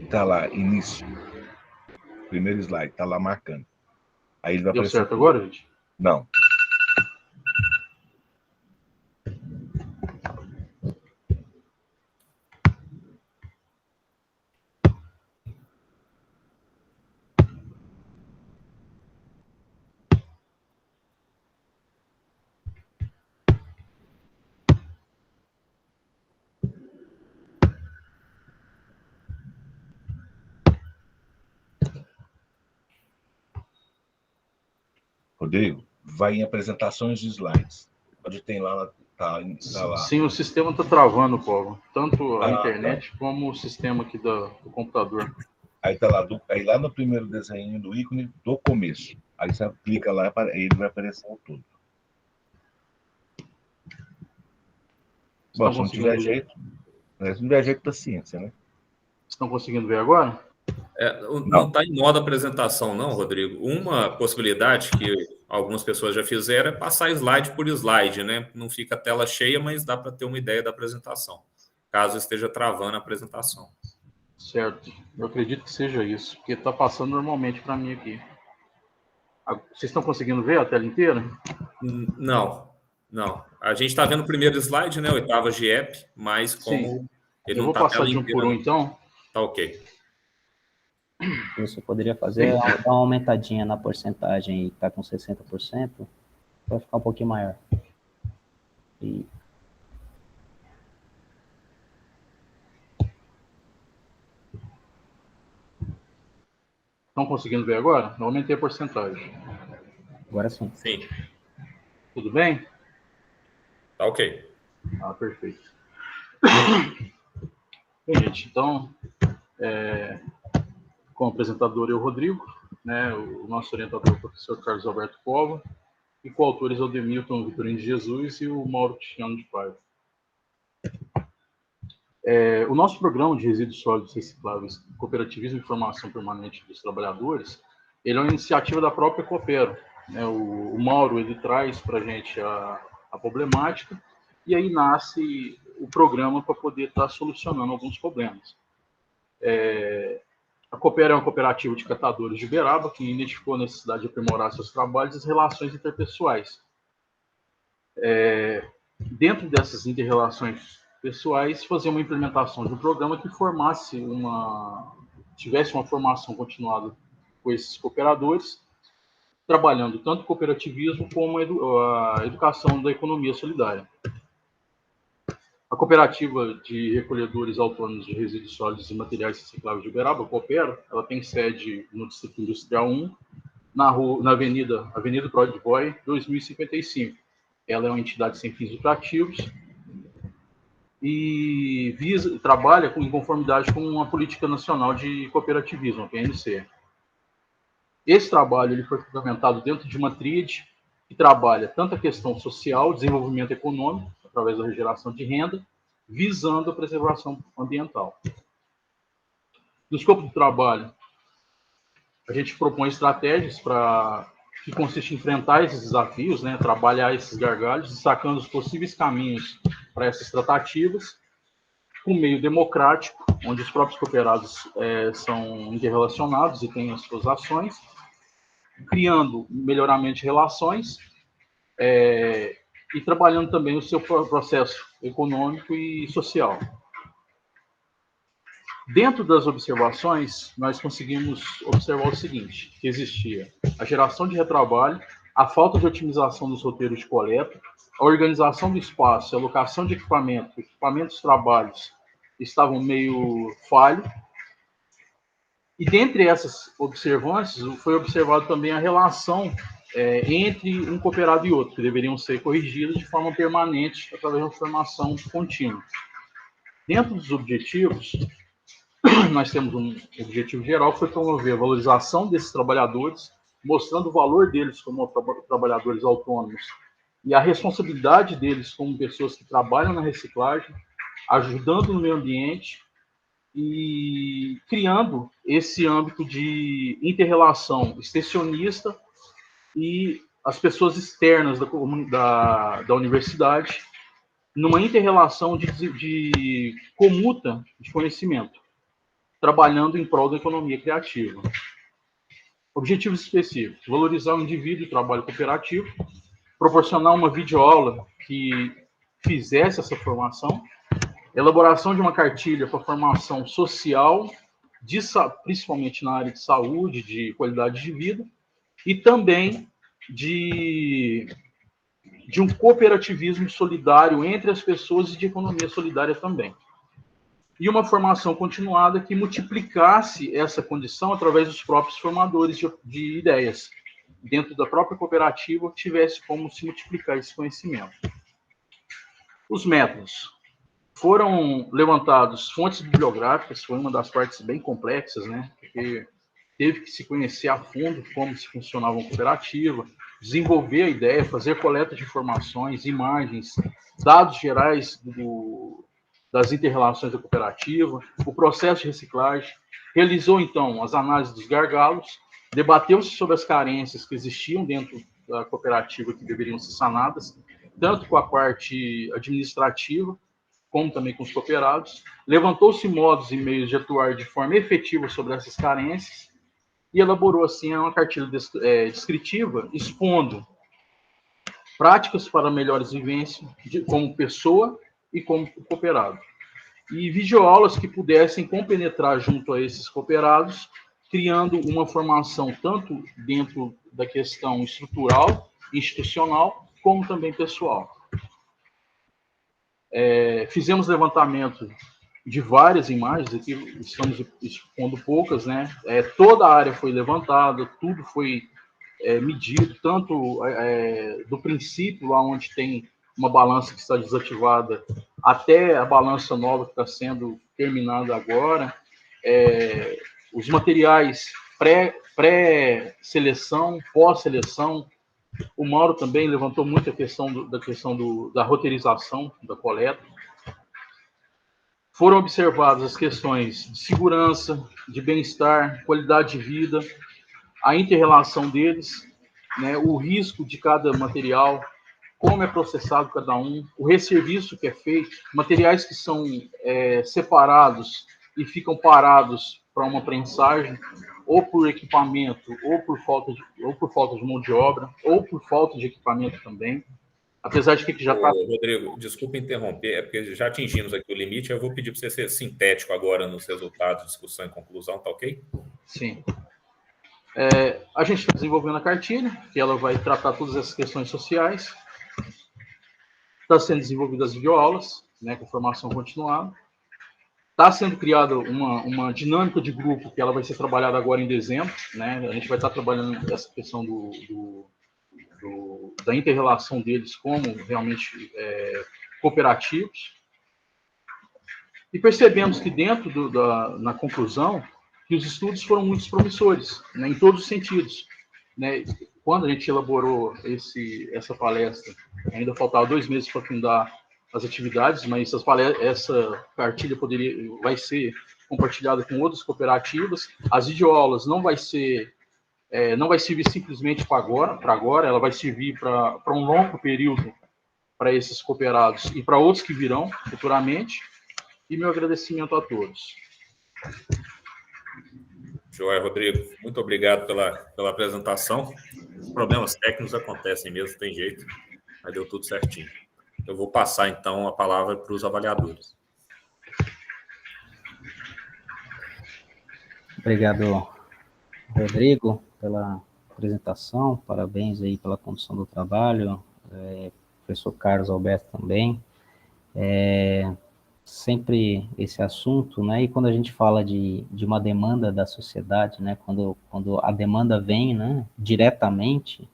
Está lá, início. Primeiro slide, está lá marcando. Aí ele vai Deu certo agora, gente? Não. Rodrigo, vai em apresentações de slides. Onde tem lá, tá lá. Sim, o sistema está travando, Paulo. Tanto a internet como o sistema aqui do computador. Aí tá lá, aí lá no primeiro desenho do ícone do começo. Aí você clica lá e ele vai aparecer o tudo. Bom, se não tiver jeito, da ciência, né? Estão conseguindo ver agora? Não está em modo apresentação, não, Rodrigo. Uma possibilidade que algumas pessoas já fizeram é passar slide por slide, né? Não fica a tela cheia, mas dá para ter uma ideia da apresentação, caso esteja travando a apresentação. Certo. Eu acredito que seja isso, porque está passando normalmente para mim aqui. Vocês estão conseguindo ver a tela inteira? Não. A gente está vendo o primeiro slide, né? Oitava GIEP, mas como ele não está. Eu vou passar de um por um, então. Tá ok. Você poderia fazer dar uma aumentadinha na porcentagem e tá com 60%, vai ficar um pouquinho maior. E... Estão conseguindo ver agora? Eu aumentei a porcentagem. Agora sim. Sim. Tudo bem? Tá ok. Perfeito. Bem, gente, então, como apresentador é o Rodrigo, né, o nosso orientador é o professor Carlos Alberto Pova, e coautores é o Demilton Vitorino de Jesus e o Mauro Cristiano de Paiva. O nosso programa de resíduos sólidos recicláveis, cooperativismo e formação permanente dos trabalhadores, ele é uma iniciativa da própria Coopero, né? O Mauro, ele traz para a gente a problemática, e aí nasce o programa para poder estar solucionando alguns problemas. A Coopero é uma cooperativa de catadores de Uberaba que identificou a necessidade de aprimorar seus trabalhos e as relações interpessoais. Dentro dessas interrelações pessoais, fazer uma implementação de um programa que tivesse uma formação continuada com esses cooperadores, trabalhando tanto o cooperativismo como a educação da economia solidária. A Cooperativa de Recolhedores Autônomos de Resíduos Sólidos e Materiais Recicláveis de Uberaba, Coopero, ela tem sede no Distrito Industrial 1, na Avenida Prode Boy, 2055. Ela é uma entidade sem fins lucrativos e trabalha em conformidade com a Política Nacional de Cooperativismo, a PNC. Esse trabalho ele foi fundamentado dentro de uma tríade que trabalha tanto a questão social, desenvolvimento econômico, através da geração de renda, visando a preservação ambiental. No escopo do trabalho, a gente propõe estratégias que consistem em enfrentar esses desafios, né, trabalhar esses gargalos, destacando os possíveis caminhos para essas tratativas, com meio democrático, onde os próprios cooperados são interrelacionados e têm as suas ações, criando melhoramento de relações e trabalhando também o seu processo econômico e social. Dentro das observações, nós conseguimos observar o seguinte, que existia a geração de retrabalho, a falta de otimização dos roteiros de coleta, a organização do espaço, a alocação de equipamentos de trabalhos estavam meio falhos. E dentre essas observâncias, foi observado também a relação entre um cooperado e outro, que deveriam ser corrigidas de forma permanente através de uma formação contínua. Dentro dos objetivos, nós temos um objetivo geral que foi promover a valorização desses trabalhadores, mostrando o valor deles como trabalhadores autônomos e a responsabilidade deles como pessoas que trabalham na reciclagem, ajudando no meio ambiente e criando esse âmbito de inter-relação extensionista e as pessoas externas da universidade numa inter-relação de comuta de conhecimento, trabalhando em prol da economia criativa. Objetivos específicos: valorizar o indivíduo e o trabalho cooperativo, proporcionar uma videoaula que fizesse essa formação, elaboração de uma cartilha para formação social, principalmente na área de saúde, de qualidade de vida, e também de um cooperativismo solidário entre as pessoas e de economia solidária também. E uma formação continuada que multiplicasse essa condição através dos próprios formadores de ideias, dentro da própria cooperativa, tivesse como se multiplicar esse conhecimento. Os métodos. Foram levantados fontes bibliográficas, foi uma das partes bem complexas, né? Porque teve que se conhecer a fundo como se funcionava uma cooperativa, desenvolver a ideia, fazer coleta de informações, imagens, dados gerais das inter-relações da cooperativa, o processo de reciclagem, realizou, então, as análises dos gargalos, debateu-se sobre as carências que existiam dentro da cooperativa que deveriam ser sanadas, tanto com a parte administrativa, como também com os cooperados, levantou-se modos e meios de atuar de forma efetiva sobre essas carências e elaborou, assim, uma cartilha descritiva, expondo práticas para melhores vivências como pessoa e como cooperado. E videoaulas que pudessem compenetrar junto a esses cooperados, criando uma formação tanto dentro da questão estrutural, institucional, como também pessoal. Fizemos levantamento de várias imagens, aqui estamos expondo poucas, né? Toda a área foi levantada, tudo foi medido, tanto do princípio, lá onde tem uma balança que está desativada, até a balança nova que está sendo terminada agora, os materiais pré-seleção, pós-seleção. O Mauro também levantou muito a questão da roteirização da coleta. Foram observadas as questões de segurança, de bem-estar, qualidade de vida, a inter-relação deles, né, o risco de cada material, como é processado cada um, o resserviço que é feito, materiais que são separados e ficam parados para uma prensagem, ou por equipamento, ou por falta de mão de obra, ou por falta de equipamento também. Apesar de que já está... Rodrigo, desculpa interromper, é porque já atingimos aqui o limite, eu vou pedir para você ser sintético agora nos resultados, discussão e conclusão, tá ok? Sim. A gente está desenvolvendo a cartilha, que ela vai tratar todas essas questões sociais. Está sendo desenvolvidas as videoaulas, né, com formação continuada. Está sendo criada uma dinâmica de grupo, que ela vai ser trabalhada agora em dezembro, né? A gente vai estar trabalhando essa questão da inter-relação deles como realmente cooperativos. E percebemos que na conclusão, que os estudos foram muito promissores, né, em todos os sentidos. Né? Quando a gente elaborou essa palestra, ainda faltava 2 meses para findar as atividades, mas essa cartilha vai ser compartilhada com outras cooperativas. As videoaulas não vai servir simplesmente para agora, ela vai servir para um longo período para esses cooperados e para outros que virão futuramente. E meu agradecimento a todos. Joia, Rodrigo. Muito obrigado pela apresentação. Os problemas técnicos acontecem mesmo, tem jeito, mas deu tudo certinho. Eu vou passar, então, a palavra para os avaliadores. Obrigado, Rodrigo, pela apresentação. Parabéns aí pela condução do trabalho. Professor Carlos Alberto também. Sempre esse assunto, né? E quando a gente fala de uma demanda da sociedade, né? Quando a demanda vem, né, diretamente,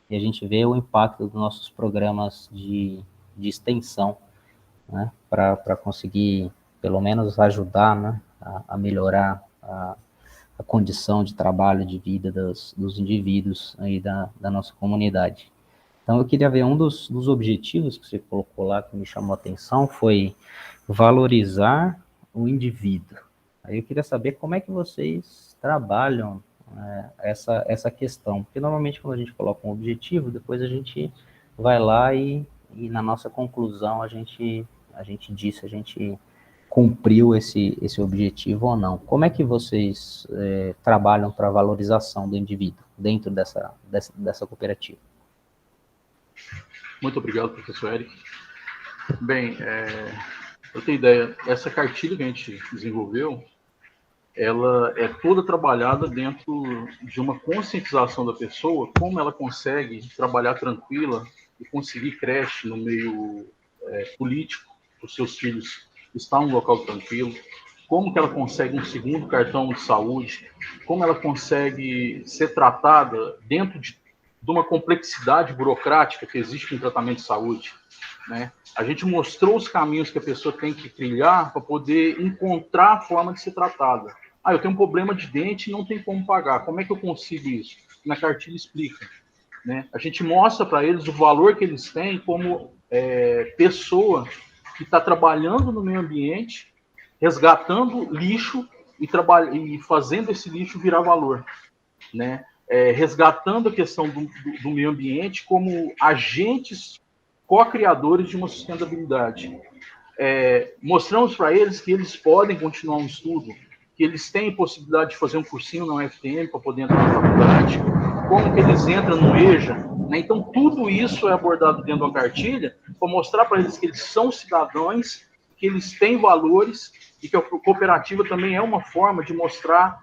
e a gente vê o impacto dos nossos programas de extensão, né? Para conseguir, pelo menos, ajudar, né, a melhorar a condição de trabalho, de vida dos indivíduos aí da nossa comunidade. Então, eu queria ver um dos objetivos que você colocou lá, que me chamou a atenção, foi valorizar o indivíduo. Aí eu queria saber como é que vocês trabalham essa questão, porque normalmente quando a gente coloca um objetivo, depois a gente vai lá e na nossa conclusão a gente diz se a gente cumpriu esse objetivo ou não. Como é que vocês trabalham para a valorização do indivíduo dentro dessa cooperativa? Muito obrigado, professor Eric. Bem, eu tenho ideia, essa cartilha que a gente desenvolveu, ela é toda trabalhada dentro de uma conscientização da pessoa, como ela consegue trabalhar tranquila e conseguir creche no meio político, os seus filhos estão em um local tranquilo, como que ela consegue um segundo cartão de saúde, como ela consegue ser tratada dentro de de uma complexidade burocrática que existe no tratamento de saúde, né? A gente mostrou os caminhos que a pessoa tem que trilhar para poder encontrar a forma de ser tratada. Eu tenho um problema de dente e não tem como pagar. Como é que eu consigo isso? Na cartilha explica, né? A gente mostra para eles o valor que eles têm como pessoa que está trabalhando no meio ambiente, resgatando lixo e fazendo esse lixo virar valor, né? Resgatando a questão do meio ambiente como agentes co-criadores de uma sustentabilidade. Mostramos para eles que eles podem continuar um estudo, que eles têm possibilidade de fazer um cursinho na UFTM para poder entrar na faculdade, como que eles entram no EJA, né? Então, tudo isso é abordado dentro da cartilha para mostrar para eles que eles são cidadãos, que eles têm valores e que a cooperativa também é uma forma de mostrar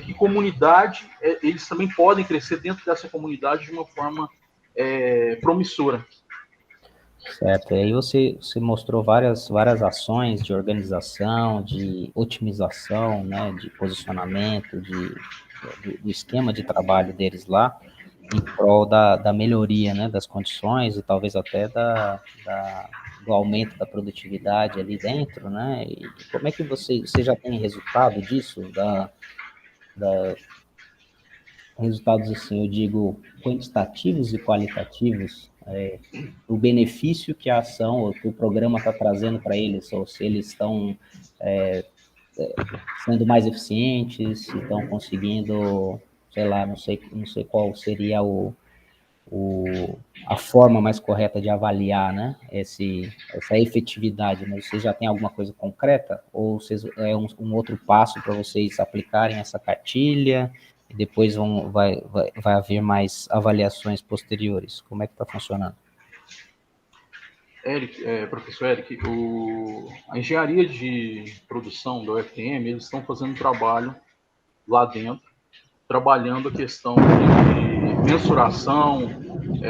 que comunidade, eles também podem crescer dentro dessa comunidade de uma forma promissora. Certo, e aí você mostrou várias ações de organização, de otimização, né, de posicionamento, do esquema de trabalho deles lá, em prol da melhoria, né, das condições e talvez até do aumento da produtividade ali dentro, né? E como é que você já tem resultado disso, resultados, assim, eu digo, quantitativos e qualitativos, o benefício que a ação ou que o programa está trazendo para eles, ou se eles estão sendo mais eficientes, se estão conseguindo, sei lá, não sei qual seria a forma mais correta de avaliar, né, essa efetividade, né? Vocês já têm alguma coisa concreta? Ou é um outro passo para vocês aplicarem essa cartilha e depois vai haver mais avaliações posteriores? Como é que está funcionando? Professor Eric, a engenharia de produção da UFTM, eles estão fazendo um trabalho lá dentro, trabalhando a questão de mensuração,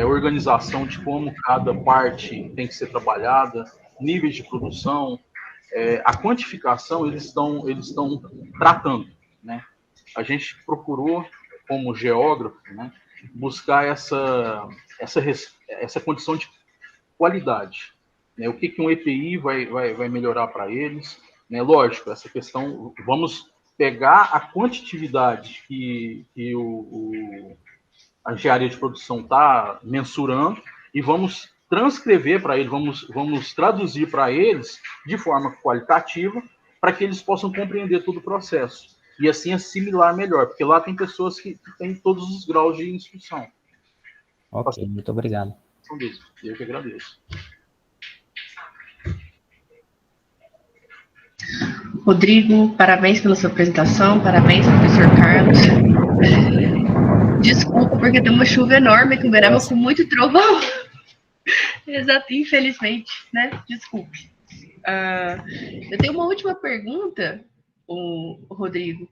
organização de como cada parte tem que ser trabalhada, níveis de produção, a quantificação eles estão tratando, né? A gente procurou, como geógrafo, né, buscar essa condição de qualidade, né? O que um EPI vai melhorar para eles, né? Lógico, essa questão, vamos pegar a quantitatividade que a engenharia de produção está mensurando e vamos transcrever para eles, vamos traduzir para eles de forma qualitativa para que eles possam compreender todo o processo e assim assimilar melhor, porque lá tem pessoas que têm todos os graus de instrução. Ok, muito obrigado. Eu que agradeço. Rodrigo, parabéns pela sua apresentação, parabéns, professor Carlos. Desculpa, porque tem uma chuva enorme aqui em Uberaba com muito trovão. Exato, infelizmente, né? Desculpe. Eu tenho uma última pergunta, Rodrigo.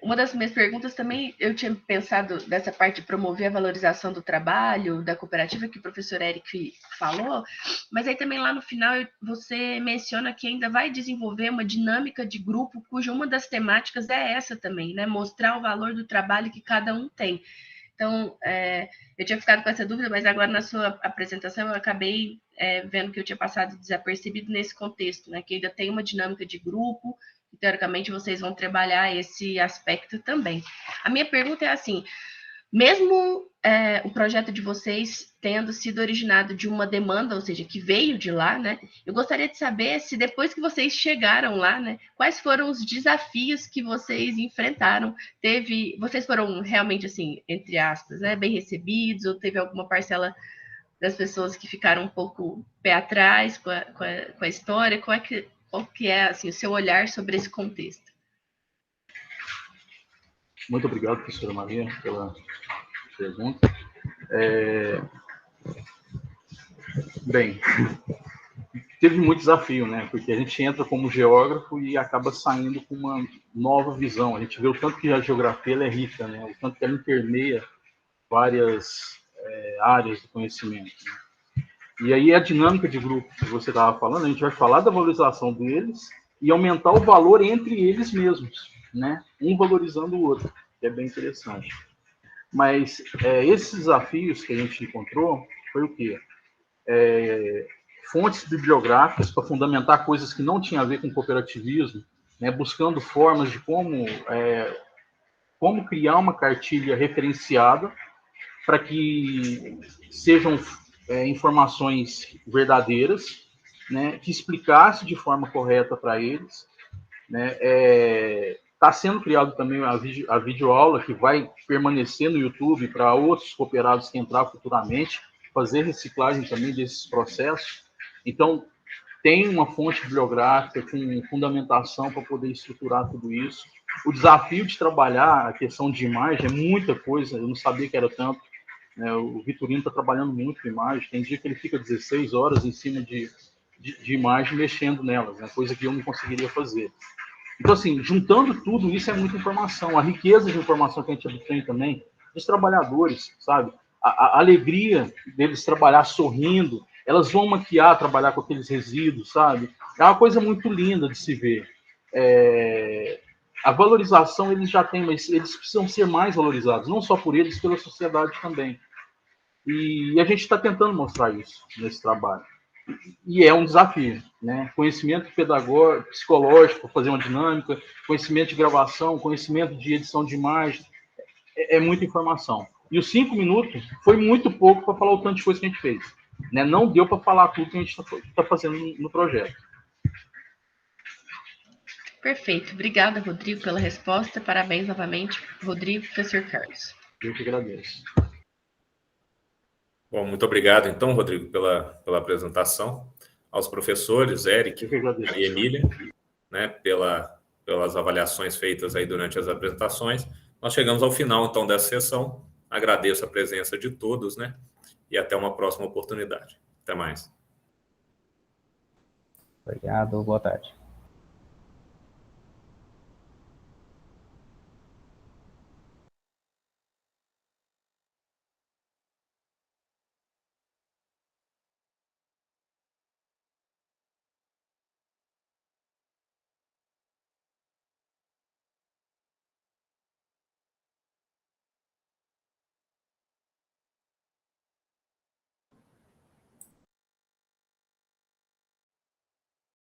Uma das minhas perguntas também, eu tinha pensado dessa parte de promover a valorização do trabalho da cooperativa que o professor Eric falou, mas aí também lá no final você menciona que ainda vai desenvolver uma dinâmica de grupo, cuja uma das temáticas é essa também, né? Mostrar o valor do trabalho que cada um tem. Então, eu tinha ficado com essa dúvida, mas agora na sua apresentação eu acabei vendo que eu tinha passado desapercebido nesse contexto, né? Que ainda tem uma dinâmica de grupo, e, teoricamente vocês vão trabalhar esse aspecto também. A minha pergunta é assim, mesmo o projeto de vocês tendo sido originado de uma demanda, ou seja, que veio de lá, né? Eu gostaria de saber se depois que vocês chegaram lá, né, quais foram os desafios que vocês enfrentaram? Vocês foram realmente, assim, entre aspas, né, bem recebidos, ou teve alguma parcela das pessoas que ficaram um pouco pé atrás com a história? Qual que é assim, o seu olhar sobre esse contexto? Muito obrigado, professora Maria, pela pergunta. Bem, teve muito desafio, né? Porque a gente entra como geógrafo e acaba saindo com uma nova visão. A gente vê o tanto que a geografia ela é rica, né? O tanto que ela intermeia várias áreas do conhecimento, né? E aí a dinâmica de grupo que você estava falando, a gente vai falar da valorização deles e aumentar o valor entre eles mesmos, né? Um valorizando o outro, que é bem interessante. Mas esses desafios que a gente encontrou foi o quê? Fontes bibliográficas para fundamentar coisas que não tinham a ver com cooperativismo, né, buscando formas de como criar uma cartilha referenciada para que sejam informações verdadeiras, né, que explicasse de forma correta para eles. Está sendo criado também a videoaula, que vai permanecer no YouTube para outros cooperados que entrar futuramente, fazer reciclagem também desses processos. Então, tem uma fonte bibliográfica com fundamentação para poder estruturar tudo isso. O desafio de trabalhar a questão de imagem é muita coisa, eu não sabia que era tanto. O Vitorino está trabalhando muito com imagem, tem dia que ele fica 16 horas em cima de imagem mexendo nelas, né? Coisa que eu não conseguiria fazer. Então, assim, juntando tudo isso é muita informação. A riqueza de informação que a gente obtém também dos trabalhadores, sabe? A alegria deles trabalhar sorrindo, elas vão maquiar, trabalhar com aqueles resíduos, sabe? É uma coisa muito linda de se ver. A valorização eles já têm, mas eles precisam ser mais valorizados, não só por eles, pela sociedade também. E a gente está tentando mostrar isso nesse trabalho. E é um desafio, né? Conhecimento pedagógico, psicológico, para fazer uma dinâmica, conhecimento de gravação, conhecimento de edição de imagem, é muita informação. E os 5 minutos foi muito pouco para falar o tanto de coisa que a gente fez, né? Não deu para falar tudo que a gente está fazendo no projeto. Perfeito. Obrigada, Rodrigo, pela resposta. Parabéns novamente, Rodrigo, professor Carlos. Eu que agradeço. Bom, muito obrigado, então, Rodrigo, pela apresentação. Aos professores, Eric e Emília, né, pelas avaliações feitas aí durante as apresentações. Nós chegamos ao final, então, dessa sessão. Agradeço a presença de todos, né, e até uma próxima oportunidade. Até mais. Obrigado, boa tarde.